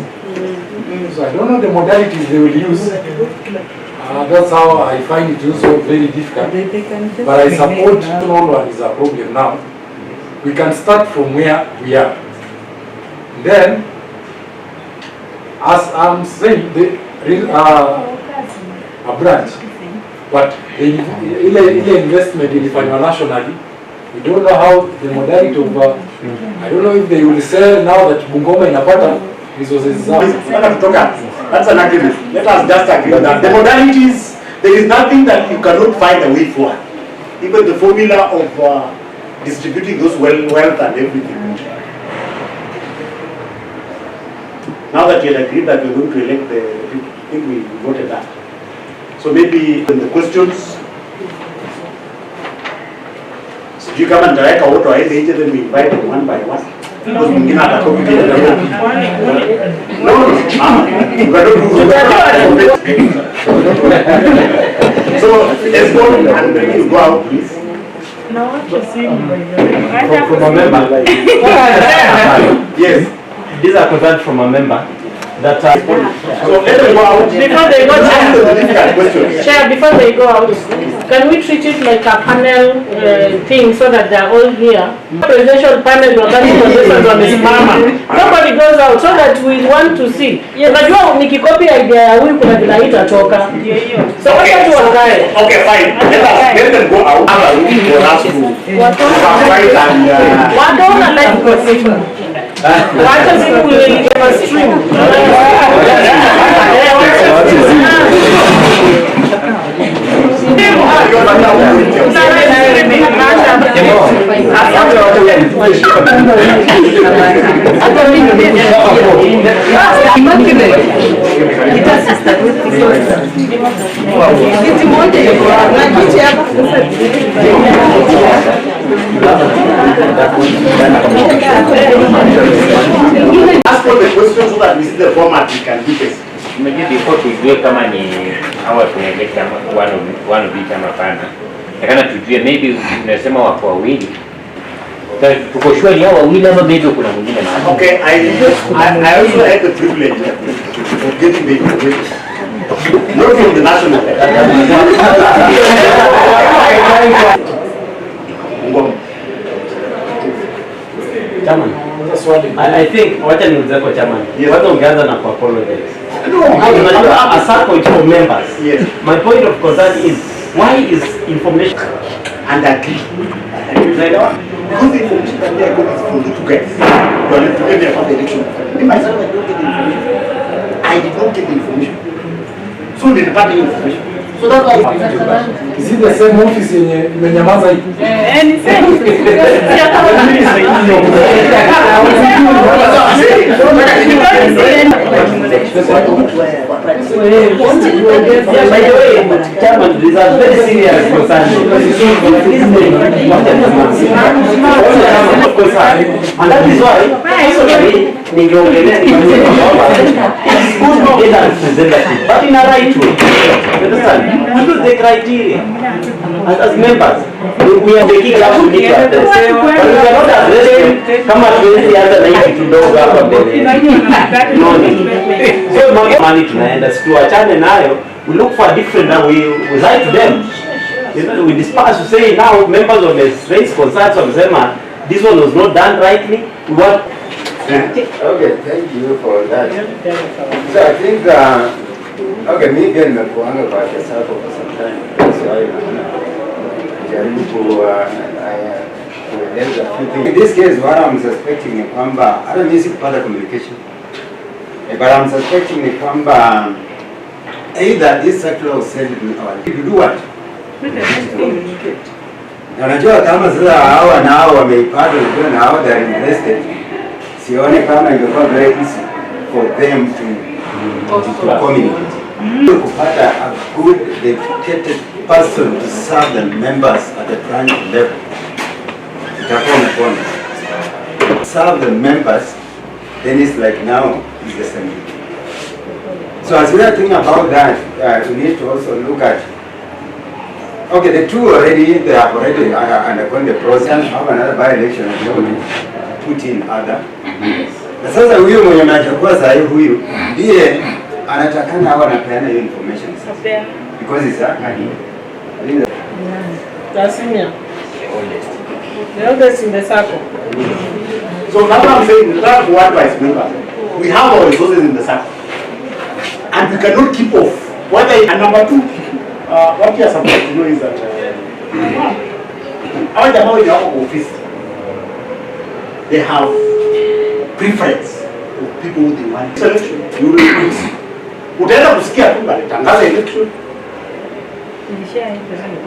So I don't know the modalities they will use. That's how I find it also very difficult. But I support no one is a problem now. We can start from where we are. Then, as I'm saying, a branch, but the investment ilifanywa nationally. We don't know how the modality of, I don't know if they will sell now that Bungoma inapata resources. That's an agreement. Let us just agree on that. The modalities, there is nothing that you cannot find a way for. Even the formula of distributing those wealth and everything. Now that you had agreed that we're going to elect the people, I think we voted that. So maybe in the questions, you come and direct our vote, then we invite them one by one. Because we cannot talk together. No, you cannot do So let's go and you go out, please. No, to see From a member. Yes. These are concerns from a member that So let them go out. Before they go Answer the out, difficult questions. Chair, before they go out, can we treat it like a panel thing so that they're all here? Presidential panel, nobody goes out so that we want to see. Unajua nikikopi idea ya huyu kuna vile haitatoka. So wacha tu wakae. Okay, fine. Let them go out. Have a room for us to fight and Wataona live kwa simu. Wacha simu ile stream. ask all the questions so that we see the format we can do this. Maybe before tujue kama ni hawa tunaelekea one of each ama pana. Nakana tujue maybe unasema wako wawili. Tuko sure ni hawa wawili ama maybe kuna mwingine na. Okay, I also had the privilege of getting the information. Not from the national. Chairman, I think wacha niulize kwa chairman. Yes. Kwanza ungeanza na apologize. No, Unajua a Sacco is for members. Yes. My point of concern is why is information and agree. Because the information that they are going is from the two guys. You are left to get about the election. Me myself, I don't get the information. I did not get the information. So they didn't the information. So that's why Is it the same office yenye imenyamaza hivi? Ni same. by the way, chairman, these are very serious concerns. And that is why personally ningeongelea it's good to get a representative, but in a right way. You understand? Because the criteria as members, we are taking up to meet at this. But we cannot address them kama tuwezi hata na hiki kidogo hapa mbele. No need. So money tunaenda situachane nayo. We look for a different and we write to them. You know, we disperse to say now members of the raise concerns of Zema, this one was not done rightly. We want. Okay, thank you for that. So I think, okay, me again, nimekuanga kwa Sacco for some time. So I jaribu kueleza few things. In this case, what I'm suspecting ni kwamba, hata mimi sikupata communication. But I'm suspecting ni kwamba either this circular was sent to do what? Na unajua kama sasa hawa na hawa wameipata na hawa they are interested. Sione kama ingekuwa very easy for them to communicate. Kupata a good dedicated person to serve the members at the branch level. Itakuwa mkono. Serve the members, then it's like now is the same. So as we are thinking about that, we need to also look at, okay, the two already, they have already undergone the process, have another by-election and they will put in other. Na sasa huyu mwenye anachukua sahi huyu ndiye anatakana hawa anapeana hiyo information because it's a Tasimia. The oldest in the Sacco. So that's what I'm saying, that's what vice member. We have our resources in the Sacco. And we cannot keep off. And number two, what you are supposed to know is that our jamaa in our office, they have preference of people they want. Selection, you will lose. Utaenda kusikia tu walitangaza election.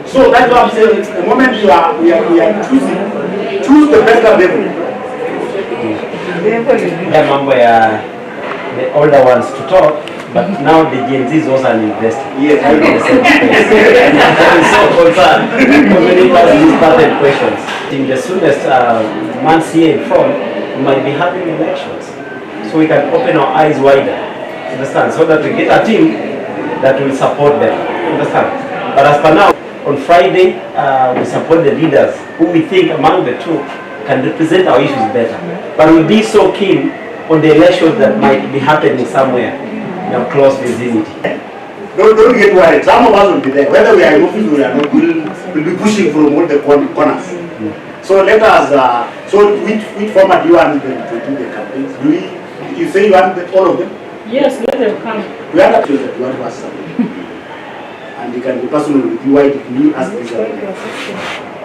So that's what I'm saying. The moment we are choosing, choose the better level. The mambo ya the older ones to talk, but now the Gen Z is also an investor. Yes, I know. I'm so concerned. Many of these started questions. In the soonest months here in front, we might be having elections. So we can open our eyes wider. Understand? So that we get a team that will support them. Understand? But as per now, on Friday, we support the leaders who we think among the two can represent our issues better. But we'll be so keen on the elections that might be happening somewhere in a close vicinity. Don't get worried. Some of us will be there. Whether we are in office or we are not, we'll be pushing from all the corners. So let us, so which format do you want them to do the campaigns? You say you want all of them? Yes, let them come. We have to that you want to ask something. And you can be personal with you. Why did you ask this?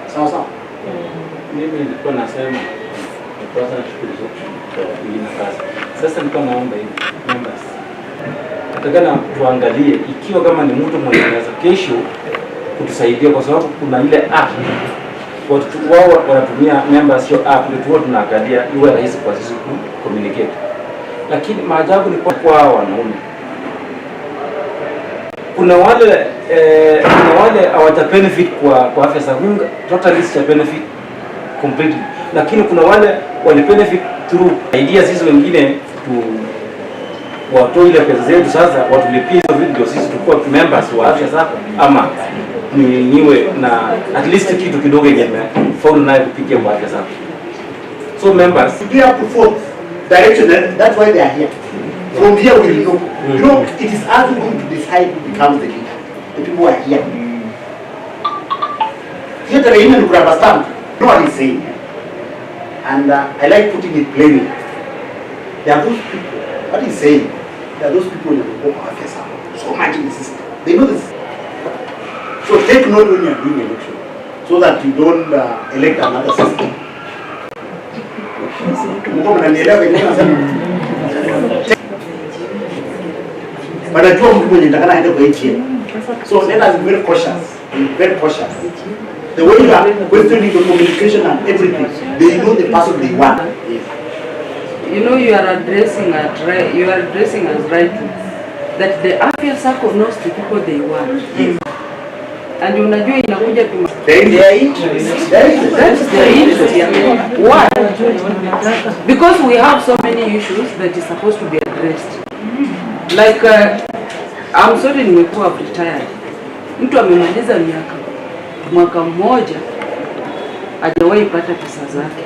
Sawa. Mimi nilikuwa nasema kwanza nashukuru kwa hii nafasi. Sasa nilikuwa naomba hivi members. Nataka tuangalie ikiwa kama ni mtu mwenye anaweza kesho kutusaidia, kwa sababu kuna ile app wao wanatumia members hiyo app ndio tuwe tunaangalia iwe rahisi kwa sisi communicate. Lakini maajabu ni kwa wanaume. Kuna wale hawata benefit kwa Afya Sacco, totally si benefit completely. Lakini kuna wale wale benefit through ideas hizo wengine tu watoe ile pesa zetu sasa watulipie hizo video sisi tukua members wa Afya Sacco ama niwe na at least kitu kidogo yenye phone nayo kupigia kwa Afya Sacco. So members to be up to fourth direction, that's why they are here. From here we will know. You know, it is us who going to decide who becomes the leader. The people who are here. Here the union will understand. You know what he's saying. And I like putting it plainly. There are those people, what he's saying, there are those people that will go for Afya Sacco. So much in the system. They know this. So take note when you are doing election, so that you don't elect another system. But I told people so let us be very cautious. Be very cautious. The way you are questioning the communication and everything, they know the person they want. You know, you are addressing us rightly that the Afya Sacco knows the people they want. Yes. And unajua inakuja tu their interest. That's their interest. Why? Because we have so many issues that is supposed to be addressed. Like I'm sorry nimekuwa retired. Mtu amemaliza mwaka mmoja hajawahi pata pesa zake.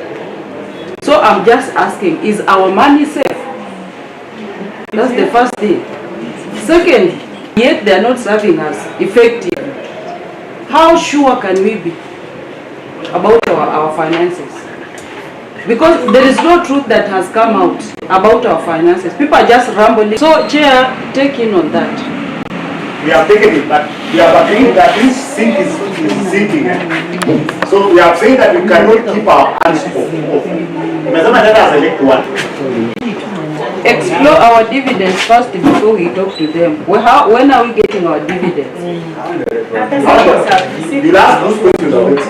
So I'm just asking, is our money safe? That's the first thing. Second, yet they are not serving us effectively. How sure can we be about our finances? Because there is no truth that has come out about our finances. People are just rambling. So, Chair, take in on that. We have taken it, but we have agreed that this sink is sinking. So we have said that we cannot keep our hands off. Explore our dividends first before we talk to them. When are we getting our dividends? You ask those questions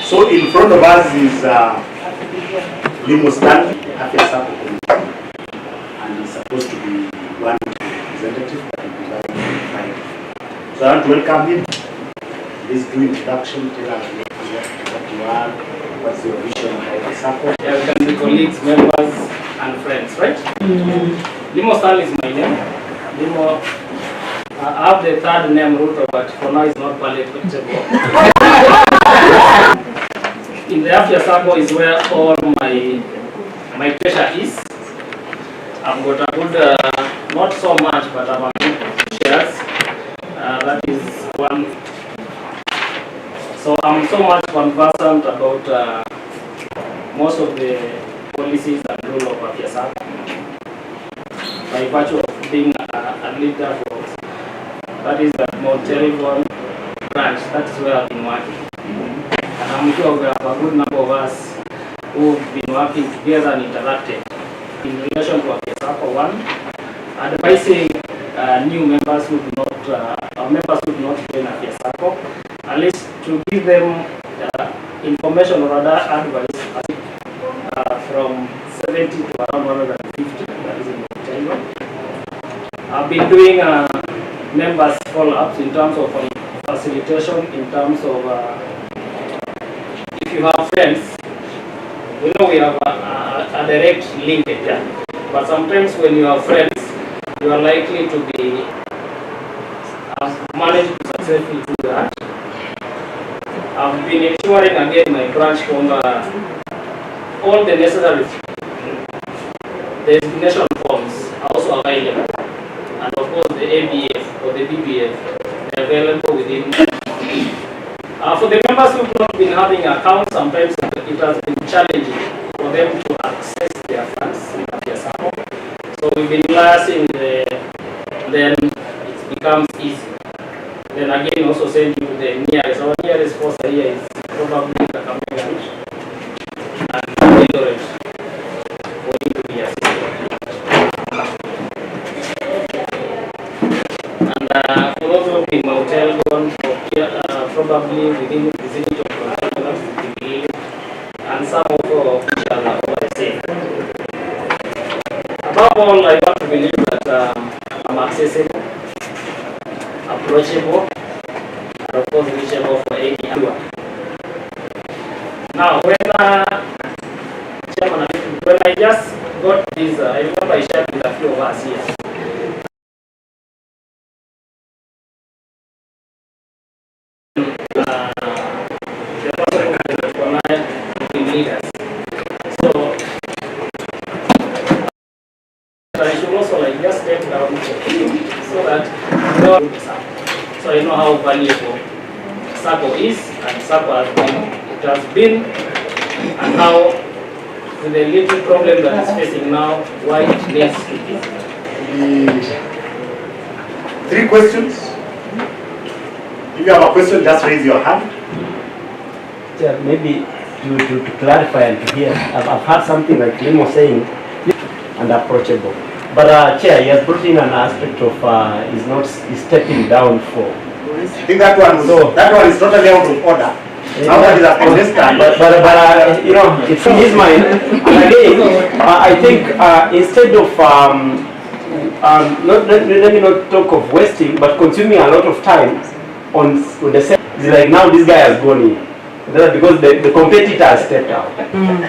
So in front of us is Limo Stanley, Afya Sacco, and he's supposed to be one representative that will be by. So I want to welcome him. Please do introduction, tell us what you are, what's your vision about the Sacco. Yeah, we can be colleagues, members, and friends, right? Limo Stanley is my name. Limo, I have the third name Ruto, but for now it's not palatable. In the Afya Sacco is where all my treasure is. I've got a good, not so much, but I've got good shares. That is one. So I'm so much conversant about most of the policies and rule of Afya Sacco. By virtue of being a leader for, that is the Mount Terrible branch, that is where I've been working. And I'm sure we have a good number of us who have been working together and interacted in relation to Afya Sacco. One, advising new members who do not, members who do not join Afya Sacco, at least to give them information or other advice from 70 to around 150. That is in October. I've been doing members follow-ups in terms of facilitation, in terms of if you have friends, we know we have a direct linkage, yeah? But sometimes when you have friends, you are likely to be managed to successfully do that. I've been ensuring again my branch from all the necessary designation forms are also available, and of course the ABF or the BBF are available within. For the members who have not been having accounts, sometimes it has been challenging for them to access their funds in Afya Sacco. So we've been liaising then it becomes easy. Then again also send you the nearest. Our nearest sponsor here is probably the Kakamega and Eldoret for you to be assisted. And for those who have been hotel gone for probably within the vicinity of and some of which are overseas. Above all, I want to believe that I'm accessible, approachable, and of course reachable for anyone. Now, when I just got this, I remember I shared with a few of us here. Leaders. So I should also just step down so that so I know how valuable Sacco is and Sacco has been, and how with the little problem that is facing now, why it needs to be. 3 questions. If you have a question, just raise your hand. Yeah, maybe to clarify and to hear, I've heard something like Limo saying, and approachable. But Chair, he has brought in an aspect of is stepping down for. I think that one is totally out of order. Now that is a contestant. But you know, it's in his mind. And again, I think instead of let me not talk of wasting, but consuming a lot of time on the set, it's like now this guy has gone in. Because the competitor has stepped out.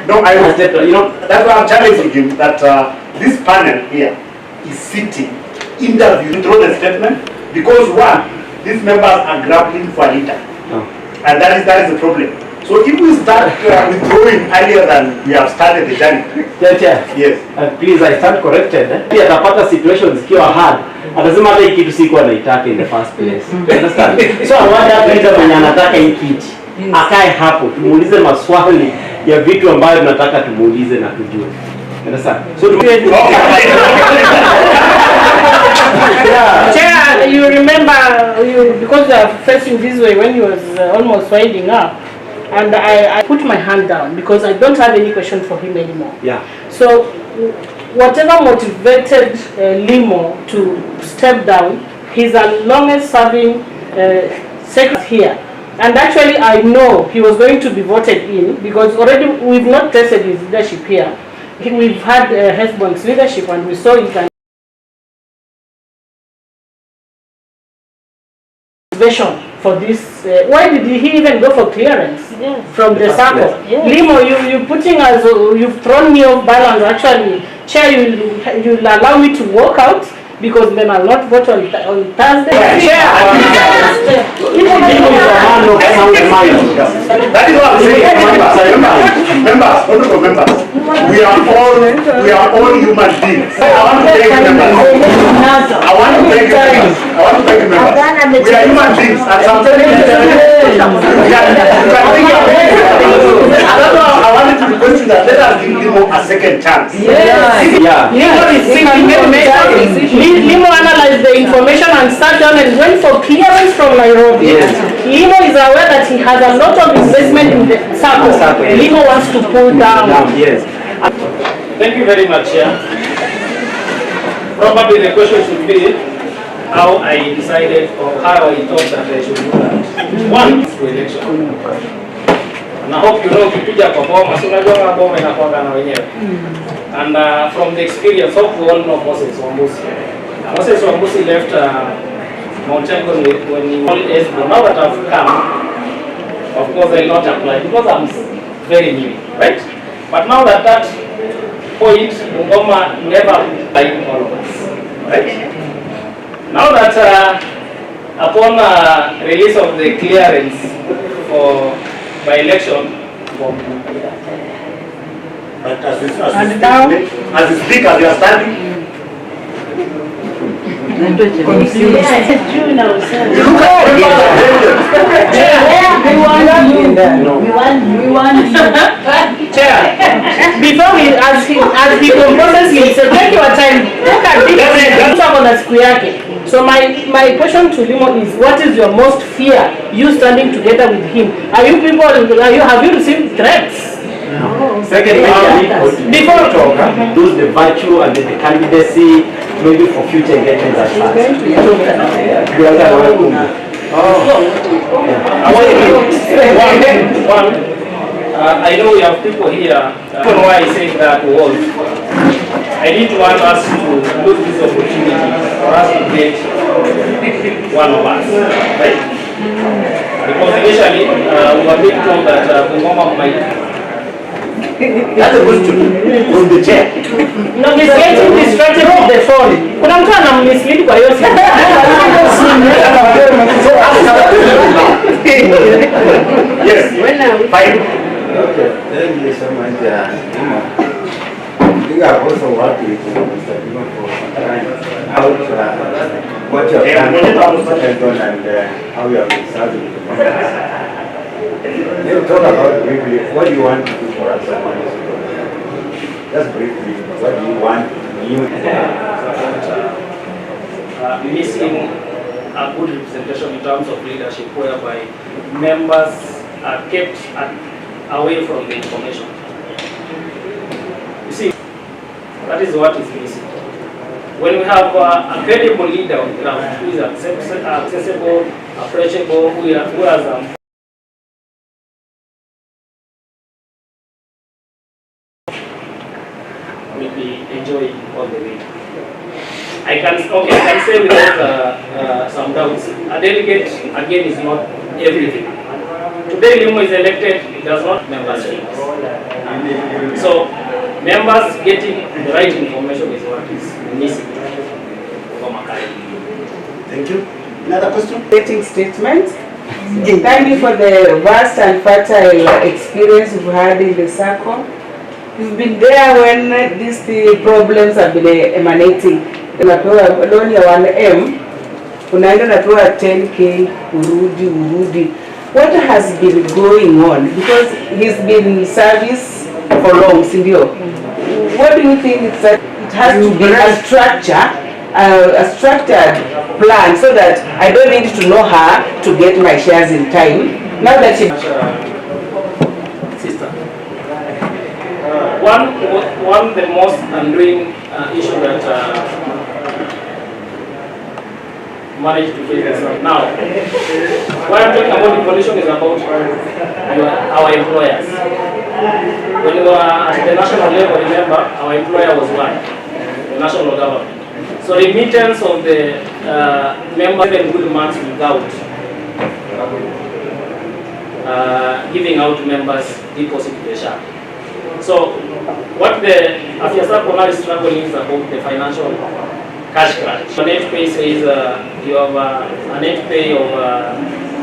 No, I was stepped out. You know, that's why I'm challenging him that this panel here is sitting, interviewing through the statement, because one, these members are grappling for a leader. And that is the problem. So if we start withdrawing earlier than we have started the journey. Yes. Please, I stand corrected. Pia tapata situations zikiwa hard. Atasema hata hii kitu sikuwa naitaka in the first place. You understand? So I want that leader mwenye anataka hii kiti. Akae hapo tumuulize maswali ya vitu ambayo tunataka tumuulize na tujue. Understand? So Chair, you remember because you are facing this way when he was almost winding up, and I put my hand down because I don't have any question for him anymore. Yeah. So whatever motivated Limo to step down, he's the longest serving secretary here. And actually, I know he was going to be voted in because already we've not tested his leadership here. We've had Hesbon's leadership and we saw it. For this, why did he even go for clearance from the Sacco? Limo, you putting us, you've thrown me off balance. Actually, Chair, you'll allow me to walk out because then I'll not vote on Thursday. Chair, that is what I'm saying. Members, honorable members, we are all human beings. I want to thank members. We are human beings, and sometimes I wanted to request that let us give Limo a second chance. Limo analyzed the information and sat down and went for clearance from Nairobi. Limo is aware that he has a lot of investment in the Sacco. Limo wants to pull down. Thank you very much. Probably the question should be how I decided or how I thought that I should do that. One is to election. Na hope you know ukikuja kwa boma, so unajua kama boma inakuanga na wenyewe. And from the experience, hope we all know Moses Wambusi. Moses Wambusi left Mount Elgon when he was age. Now that I've come, of course I will not apply because I'm very new, right? But now that point, Bungoma never like all of us, right? Now that upon release of the clearance for by election, but as you speak, as you are standing, Chair, before we as he composes himself, take your time. Look at this on the siku yake. So my question to Limo is, what is your most fear? You standing together with him. Have you received threats? No. Second, before talk, lose the virtue and the candidacy, maybe for future engagements as well. I know we have people here. I don't know why I say that was. I didn't want us to lose this opportunity for us to get one of us, right? Because initially we were being told that Bungoma might. That's a question from the chair. No, he's getting distracted with the phone. Kuna mtu anammislead kwa hiyo simu. Yes. Fine. Okay, thank you so much. I think I've also worked with Mr. Dimo for some time. Out what you have done and how you have been serving the members. Let's talk about briefly what do you want to do for us. Just briefly, what do you want new? Missing a good representation in terms of leadership, whereby members are kept away from the information. You see, that is what is missing. When we have a credible leader on the ground who is accessible, approachable, who has will be enjoying all the way. I can say without some doubts, a delegate again is not everything. Today Limo is elected, it does not membership. So members getting the right information is what is missing from academy. Thank you. Another question? Stating statements. Thank you for the vast and fertile experience you've had in the Sacco. You've been there when these problems have been emanating. Unapewa loan ya 1M, unaenda napewa 10K, urudi. What has been going on? Because he's been in service for long, Sindio. What do you think it's that it has to be a structured plan so that I don't need to know her to get my shares in time? Now that she... Sister. One the most annoying issue that managed to face us now. What I'm talking about information is about our employers. When we were at the national level, remember, our employer was one, the national government. So remittance of the members 7 good months without giving out members deposit the share. So what the Afya Sacco now is struggling is about the financial cash crunch. The net pay says you have a net pay of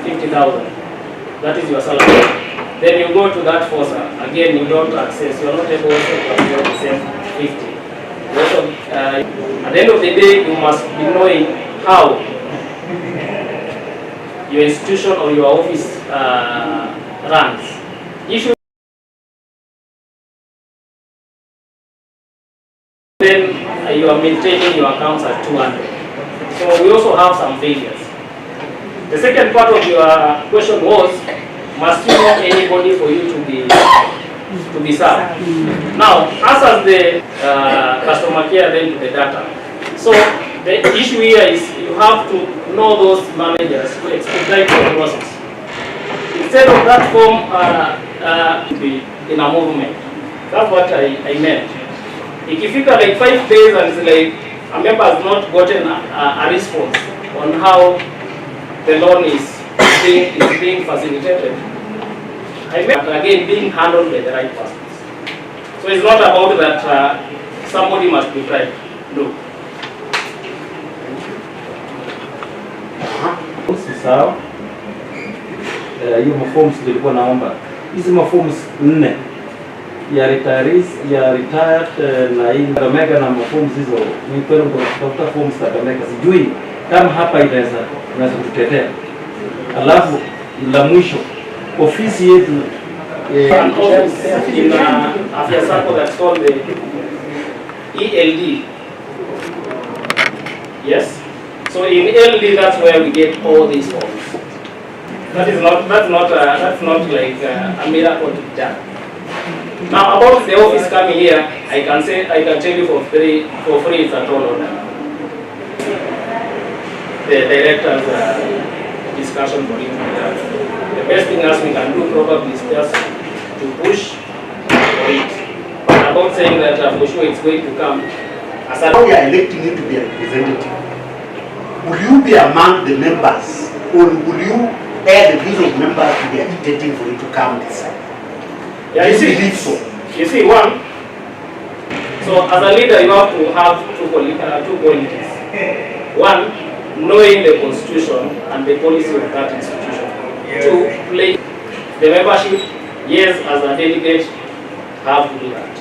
50,000. That is your salary. Then you go to that FOSA. Again, you don't access. You are not able to access the same 50. Also, at the end of the day, you must be knowing how your institution or your office runs. If you then you are maintaining your accounts at 200. So we also have some failures. The second part of your question was, must you know anybody for you to be served? Now, as the customer care then to the data. So the issue here is you have to know those managers who expedite the process. If instead of that form be in a movement. That's what I meant. Ikifika like 5 days and it's like a member has not gotten a response on how the loan is being facilitated, I meant again being handled by the right persons. So it's not about that somebody must be bribed. No. Sawa. Hiyo maforms tulikuwa naomba. Hizi maforms 4 ya retirees, ya retired na hii Kakamega na maforms hizo ni kweli kutafuta forms Kakamega. Sijui kama hapa inaweza kututetea. Alafu la mwisho ofisi yetu an office in Afya Sacco that's called the ELD. Yes. So in ELD, that's where we get all these forms. That's not like a miracle to be done. Now about the office coming here, I can tell you for free it's a total order. The director's discussion for it. The best thing as we can do probably is just to push for it. But about saying that for sure it's going to come. As a we are electing you to be a representative, will you be among the members, or will you air the views of members to be agitating for you to come this side? Yeah, you see, one. So as a leader, you have to have two qualities. One, knowing the constitution and the policy of that institution. Two, play the membership. Yes, as a delegate, have to do that.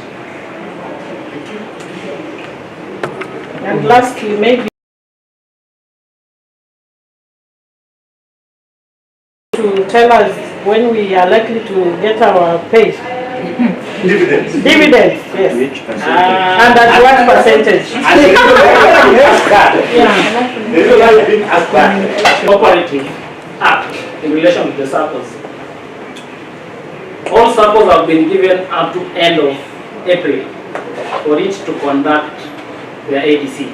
And lastly, maybe to tell us when we are likely to get our pay. Dividends. Dividends, yes. Which And at what percentage? Cooperative Act in relation with the Saccos. All Saccos have been given up to end of April for it to conduct their ADC.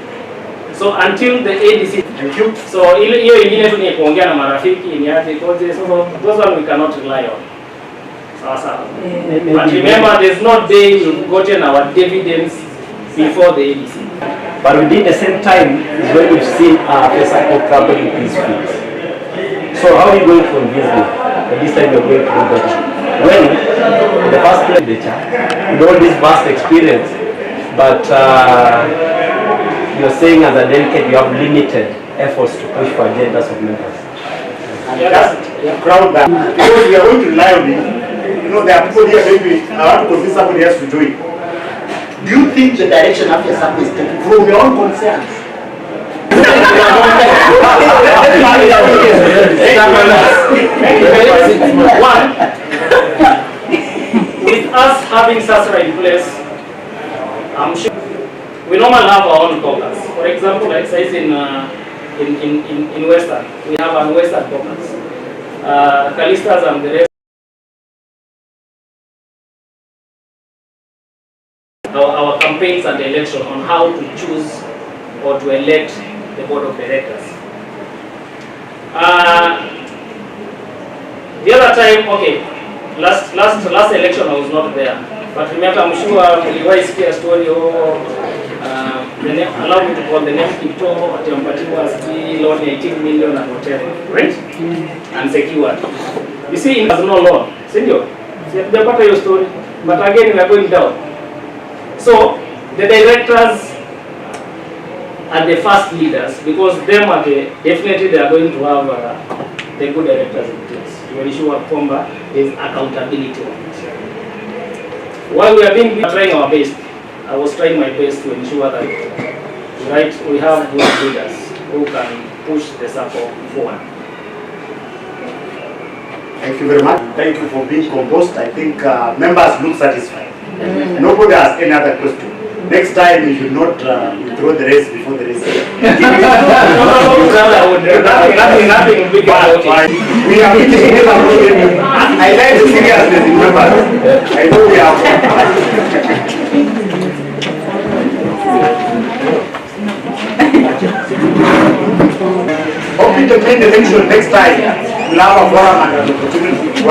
So until the ADC, so hiyo ingine tu ni kuongea na marafiki ni ati koje, so those one we cannot rely on. But remember, there's no day we've gotten our dividends before the ADC. But within the same time is when we've seen the Sacco company increase fees. So how are you going to convince me that this time you're going to do better? When the first place with all this vast experience, but you're saying as a delegate you have limited efforts to push for agendas of members. And just crowd that because we are going to rely on it. You know, there are people here, maybe I want to convince somebody else to do it. Do you think the direction Afya Sacco is taking from your own concerns? One, with us having SASRA in place, I'm sure we normally have our own caucus. For example, like says in Western, we have a Western caucus. Callistas and the rest. Our campaigns and the election on how to choose or to elect the board of directors. The other time, okay, last election I was not there, but remember, I'm sure mliwahi sikia story allow me to call the name Kipto atimpatiwa loan 18 million and whatever, right? Unsecured. You see, there's no loan, senior. See, hatujapata your story, but again we are going down. So the directors are the first leaders because them are definitely they are going to have the good directors in place to ensure that there is accountability on it. While we are trying our best, I was trying my best to ensure that we have good leaders who can push the Sacco forward. Thank you very much. Thank you for being composed. I think members look satisfied. Nobody has any other question. Next time you should not withdraw the race before the race. Nothing big about it. We have I like the seriousness in members. I know we have. Hoping the main election next time we'll have a forum and an opportunity There's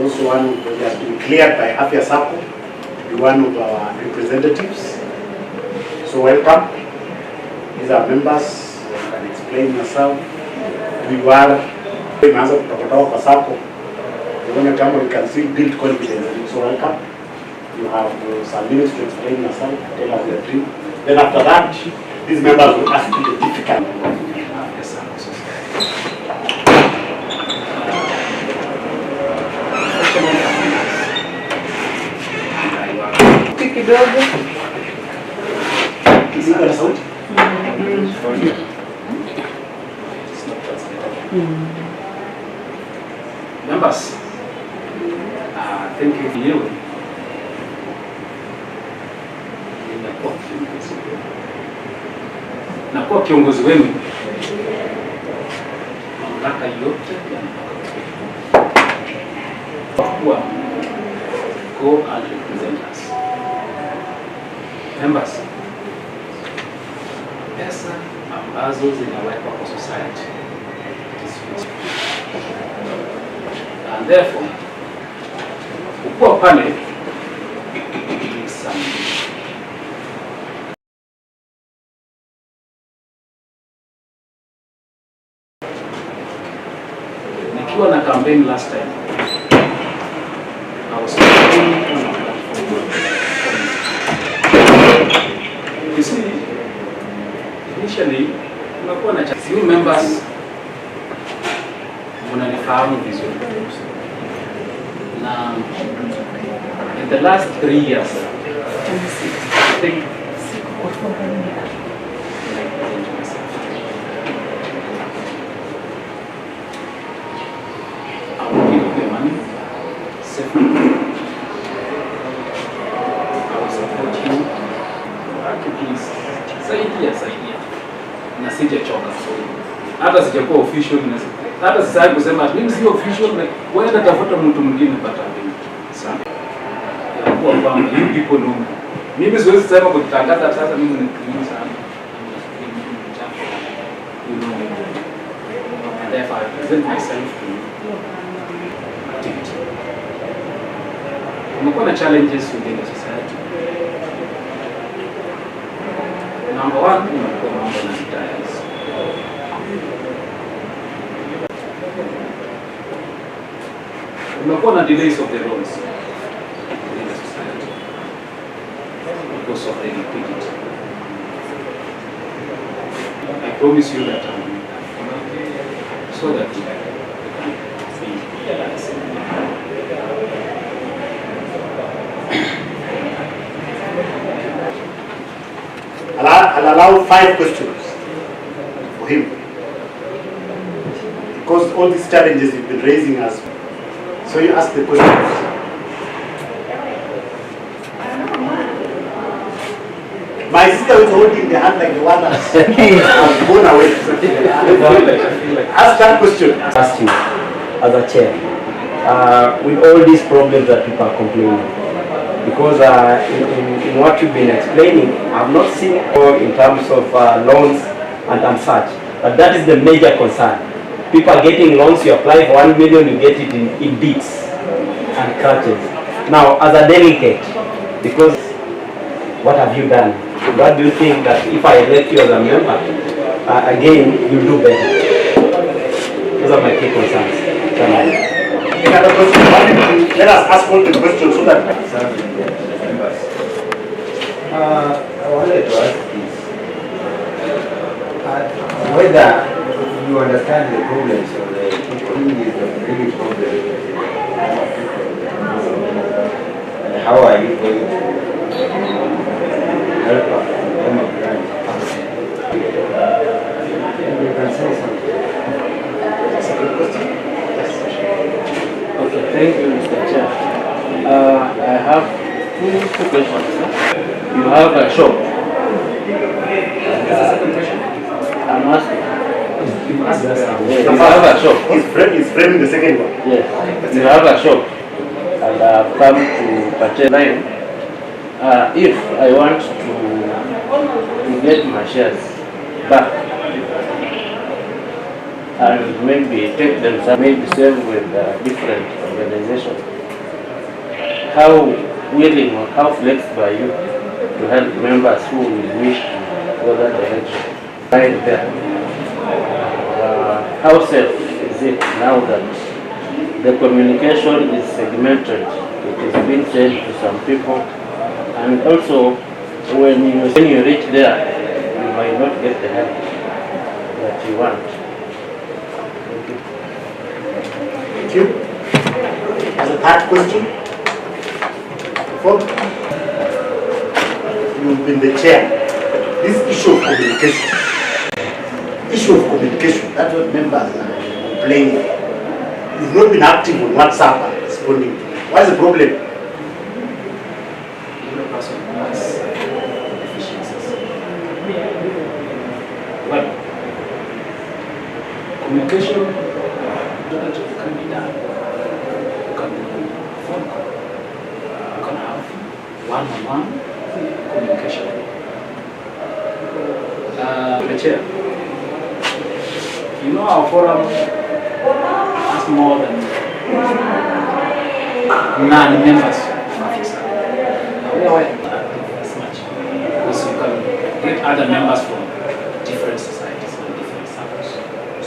also one who has been cleared by Afya Sacco, one of our representatives. So welcome. These are members. You can explain yourself. We were members of the Sacco. We can still build confidence. So welcome. You have some minutes to explain yourself, tell us your dream. Then after that, these members will ask you the difficult. Kidogo. Members, thank you for you. Na kuwa kiongozi wenu, mamlaka yote kuwa go and represent us. Members, pesa ambazo zinawekwa kwa society and therefore ukuwa pale nikiwa na campaign last time I was you see initially unakuwa na few members mnanifahamu vizuri na in the last 3 years I think I will give you the money safely. I will support you. Please, saidia. Na sijachoka. Hata sijakuwa official na hata sasa kusema mimi si official, wewe tafuta mtu mwingine pata mimi. Sawa. Kwa kwamba you people know. Mimi siwezi sema kutangaza sasa mimi ni clean sana. You know. And therefore I present myself to you. Activity. Kumekuwa na challenges within the society. Number one, kumekuwa mambo na retires. Kumekuwa na delays of the roads within the society because of the liquidity. I promise you that so that you can be realized. I'll allow 5 questions for him. Because all these challenges you've been raising us. So you ask the questions. My sister was holding the hand like the one that's gone away. Ask that question. Ask you, as a chair, with all these problems that people are complaining, because in what you've been explaining, I've not seen in terms of loans and such, but that is the major concern. People are getting loans, you apply for 1 million, you get it in bits and crutches. Now, as a delegate, because what have you done? What do you think that if I elect you as a member, again, you'll do better? Those are my key concerns. Another question. Let us ask all the questions so that. I wanted to ask this. Whether you understand the problems of the people who is the really problem, and how are you going to help us become a brand? You can say something. That's a good question. Okay, thank you, Mr. Chair. I have two questions. You have a shop. That's the second question. I'm asking. You have a shop. He's framing the second one. Yes. You have a shop, and I've come to purchase line if I want to get my shares back and maybe take them some, maybe sell with different organizations, how willing or how flexible are you to help members who will wish to go that direction? Right there. How safe is it now that the communication is segmented? It is being said to some people, and also when you reach there, you might not get the help that you want. Thank you. As a third question, you've been the chair. This issue of communication. That's what members are complaining. You've not been active on WhatsApp and responding to it. What's the problem? Every person has deficiencies. Well, communication can be done. You can do a phone call. You can have one-on-one communication. The chair, you know our forum has more than 9 members of Afya. We are aware as much because you can get other members from different societies and different circles,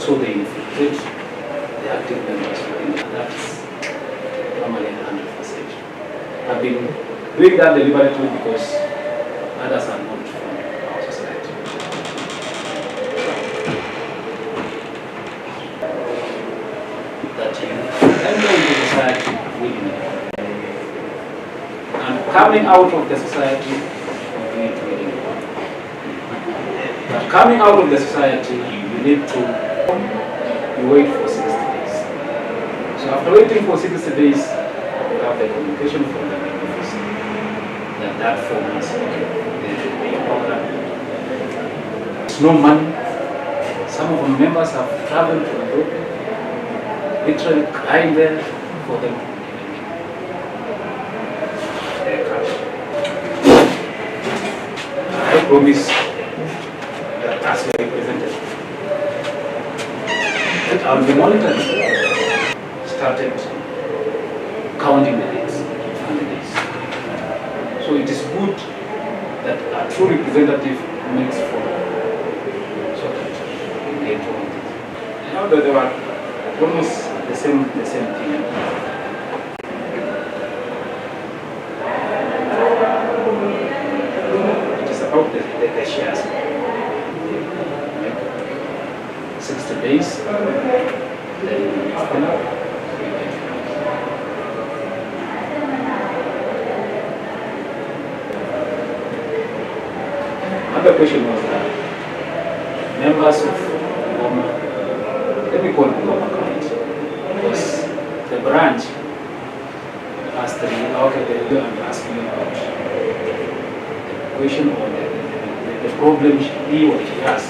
so they infiltrate the active members within that. That's normally 100%. I've been doing that deliberately because others are not from our society. That you enter into society willingly. And coming out of the society, you need to willingly. But coming out of the society, you need to wait for 60 days. So after waiting for 60 days, you have the communication from the main office that form is the program. There's no money. Some of our members have traveled to Europe, literally crying there for them. I promise that as we represented, that I will be monitoring. Started counting the days and the days. So it is good that a true representative makes for so that we get on it. I know that there were almost the same thing. It is about the shares. 60 days, then after another question was that members of Bungoma, let me call it Bungoma County, because the branch asked the and asked me about the question or the problem he or she has.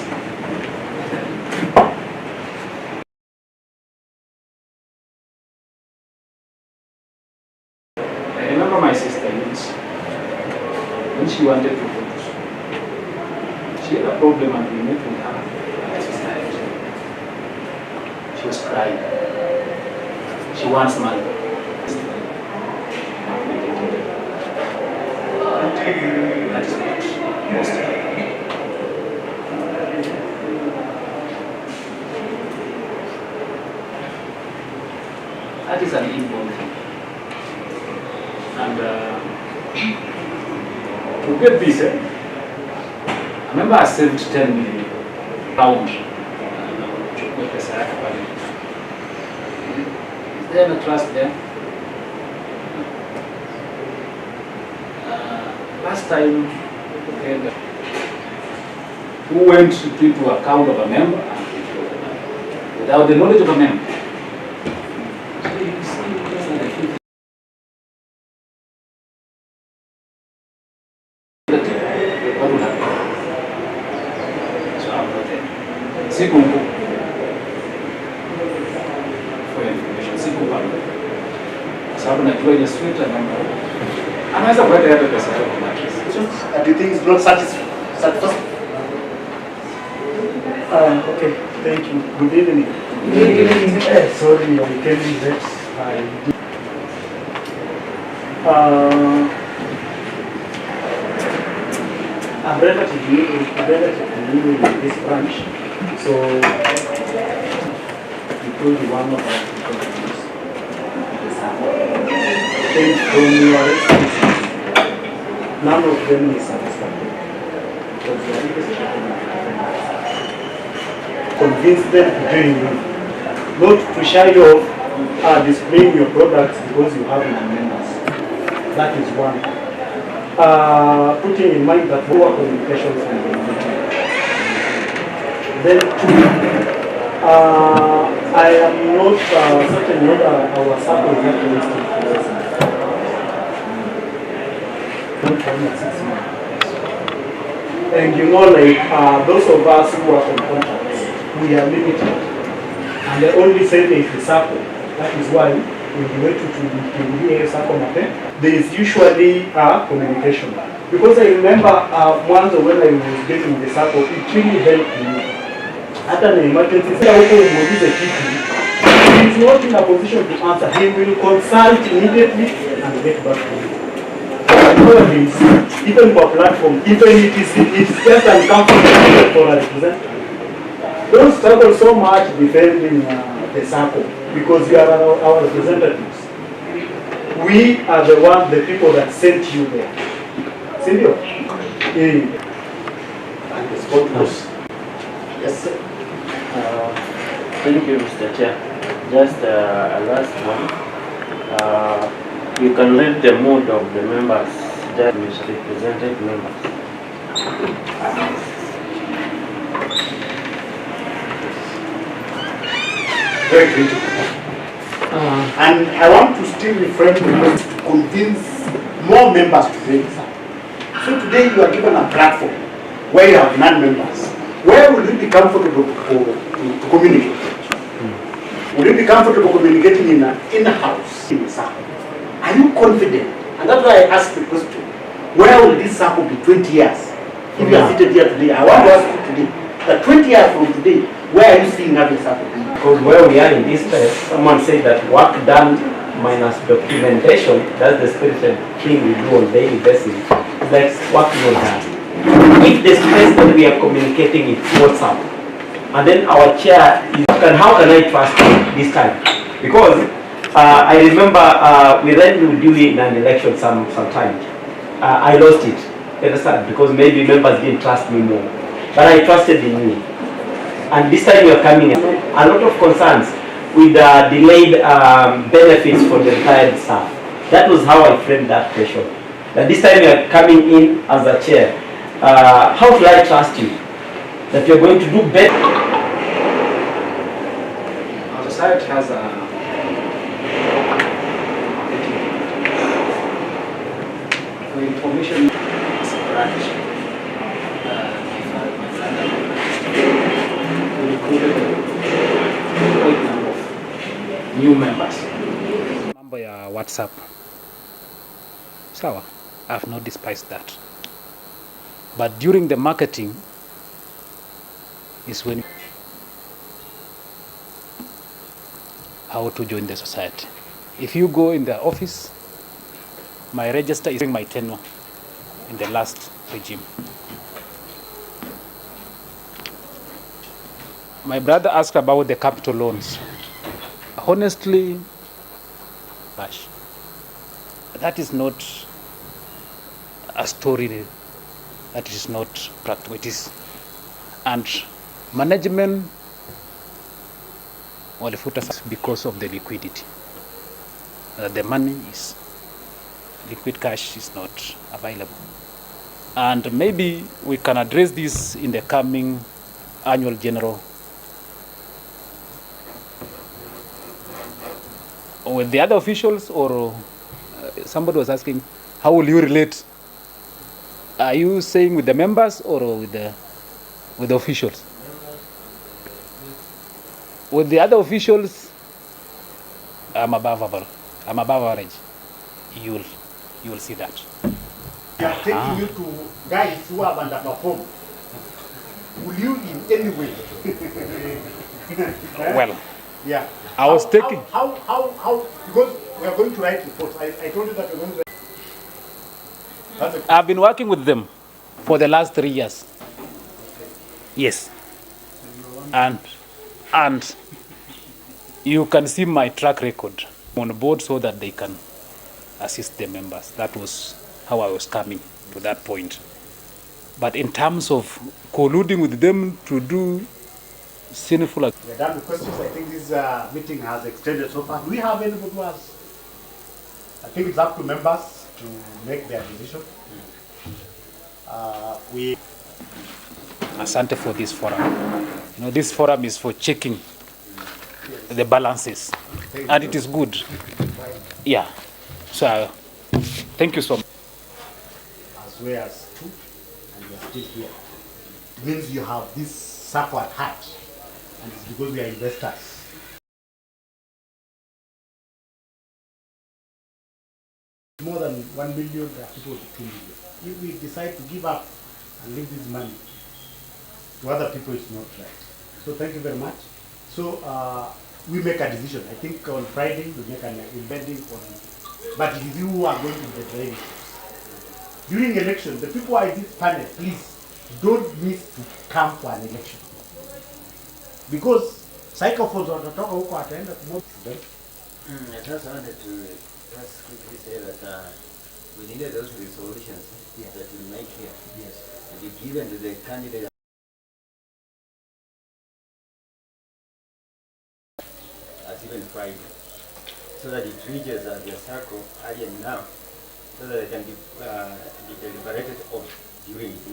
I remember my sister when she wanted to go to school. She had a problem and we met with her at the society. She was crying. She wants money. That is what most of them. That is an inborn thing. And to get this, I remember I saved 10 million pounds. Is there any trust there? Last time, who went to account of a member without the knowledge of a member? Siku for information, siku sababu najua ile sweater namba Anaweza kuweka hata pesa yake kwa mattress. And you think it's not satisfactory? Okay, thank you. Good evening. Good evening. Sorry, I came in late. I'm relatively new in this branch, so we told you one of our companies. Came from your expenses. None of them is satisfactory. Convince them to join you, not to shy off displaying your products because you have enough members. That is one. Putting in mind that poor communication from the meeting. Then two, I am not certain whether our Sacco is actually still present. And you know, like those of us who are on contracts, we are limited. And the only saving is the Sacco. That is why when you went to the Sacco, there is usually communication. Because I remember once when I was getting the Sacco, it really helped me. At an emergency, he is not in a position to answer. He will consult immediately and get back to you. Nowadays, even for platform, even it is just uncomfortable for a representative. Don't struggle so much defending the Sacco because we are our representatives. We are the people that sent you there. Silvio? And the sponsors. Yes, sir. Thank you, Mr. Chair. Just a last one. You can read the mood of the members, that misrepresented members. Very critical. And I want to still refrain to convince more members to join us. So today you are given a platform where you have non-members. Where will you be comfortable to communicate? Will you be comfortable communicating in-house in the Sacco? Are you confident? And that's why I asked the question. Where will this Sacco be 20 years? If you are seated here today, I want to ask you today, that 20 years from today, where are you seeing Afya Sacco be? Because where we are in this place, someone said that work done minus documentation, that's the spiritual thing we do on daily basis. It's like work not done. If the space that we are communicating is WhatsApp, and then our chair is, how can I trust this time? Because I remember we then were doing an election sometime. I lost it, understand? Because maybe members didn't trust me more, but I trusted in you. And this time you are coming in. A lot of concerns with delayed benefits for the retired staff. That was how I framed that question. That this time you are coming in as a chair. How should I trust you? That you are going to do better? Our society has a for information is a branch. We recruited a great number of new members. Mambo ya WhatsApp. Sawa, I have not despised that. But during the marketing is when how to join the society. If you go in the office, my register is during my tenure in the last regime. My brother asked about the capital loans. Honestly, gosh, that is not a story that is not practical. It is, and management walifuta because of the liquidity. The money is liquid, cash is not available, and maybe we can address this in the coming annual general with the other officials, or somebody was asking, how will you relate? Are you saying with the members or with the officials? With the other officials, I'm above average. you will see that. We are taking you to guys who have underperformed. Will you in any way? Well, yeah. I was taking. How, because we are going to write reports. I told you that we're going to write. I've been working with them for the last 3 years. Yes. And you can see my track record on board so that they can assist the members. That was how I was coming to that point. But in terms of colluding with them to do sinful activities. We're done with questions. I think this meeting has extended so far. Do we have anybody who has? I think it's up to members to make their decision. Asante for this forum. You know, this forum is for checking the balances, and it is good. Yeah. So, thank you so much. As well as two, and we are still here. It means you have this Sacco at heart, and it's because we are investors. More than 1 million, there are people with 2 million. If we decide to give up and leave this money to other people, it's not right. So thank you very much. So we make a decision. I think on Friday we make an embedding on, but it is you who are going to be the driving force. During election, the people who are in this panel, please don't miss to come for an election. Because psychophobes watatoka huko ataenda kumoja. I just wanted to just quickly say that we needed those resolutions that we make here. Yes. To be given to the candidate as even Friday, so that it reaches the Sacco earlier now, so that it can be deliberated on during this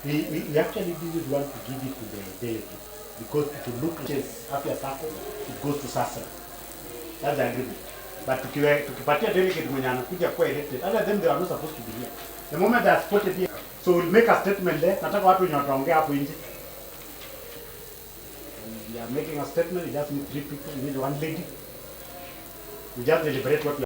evening. We actually didn't want to give it to the delegate because to look at Afya Sacco, it goes to Sacco. That's the agreement. But tukipatia delegate mwenye anakuja kuwa elected, other than they are not supposed to be here. The moment they are spotted here, so we'll make a statement there. Nataka watu wenye wataongea hapo nje. We are making a statement. We just need 3 people. We need 1 lady. We just deliberate what we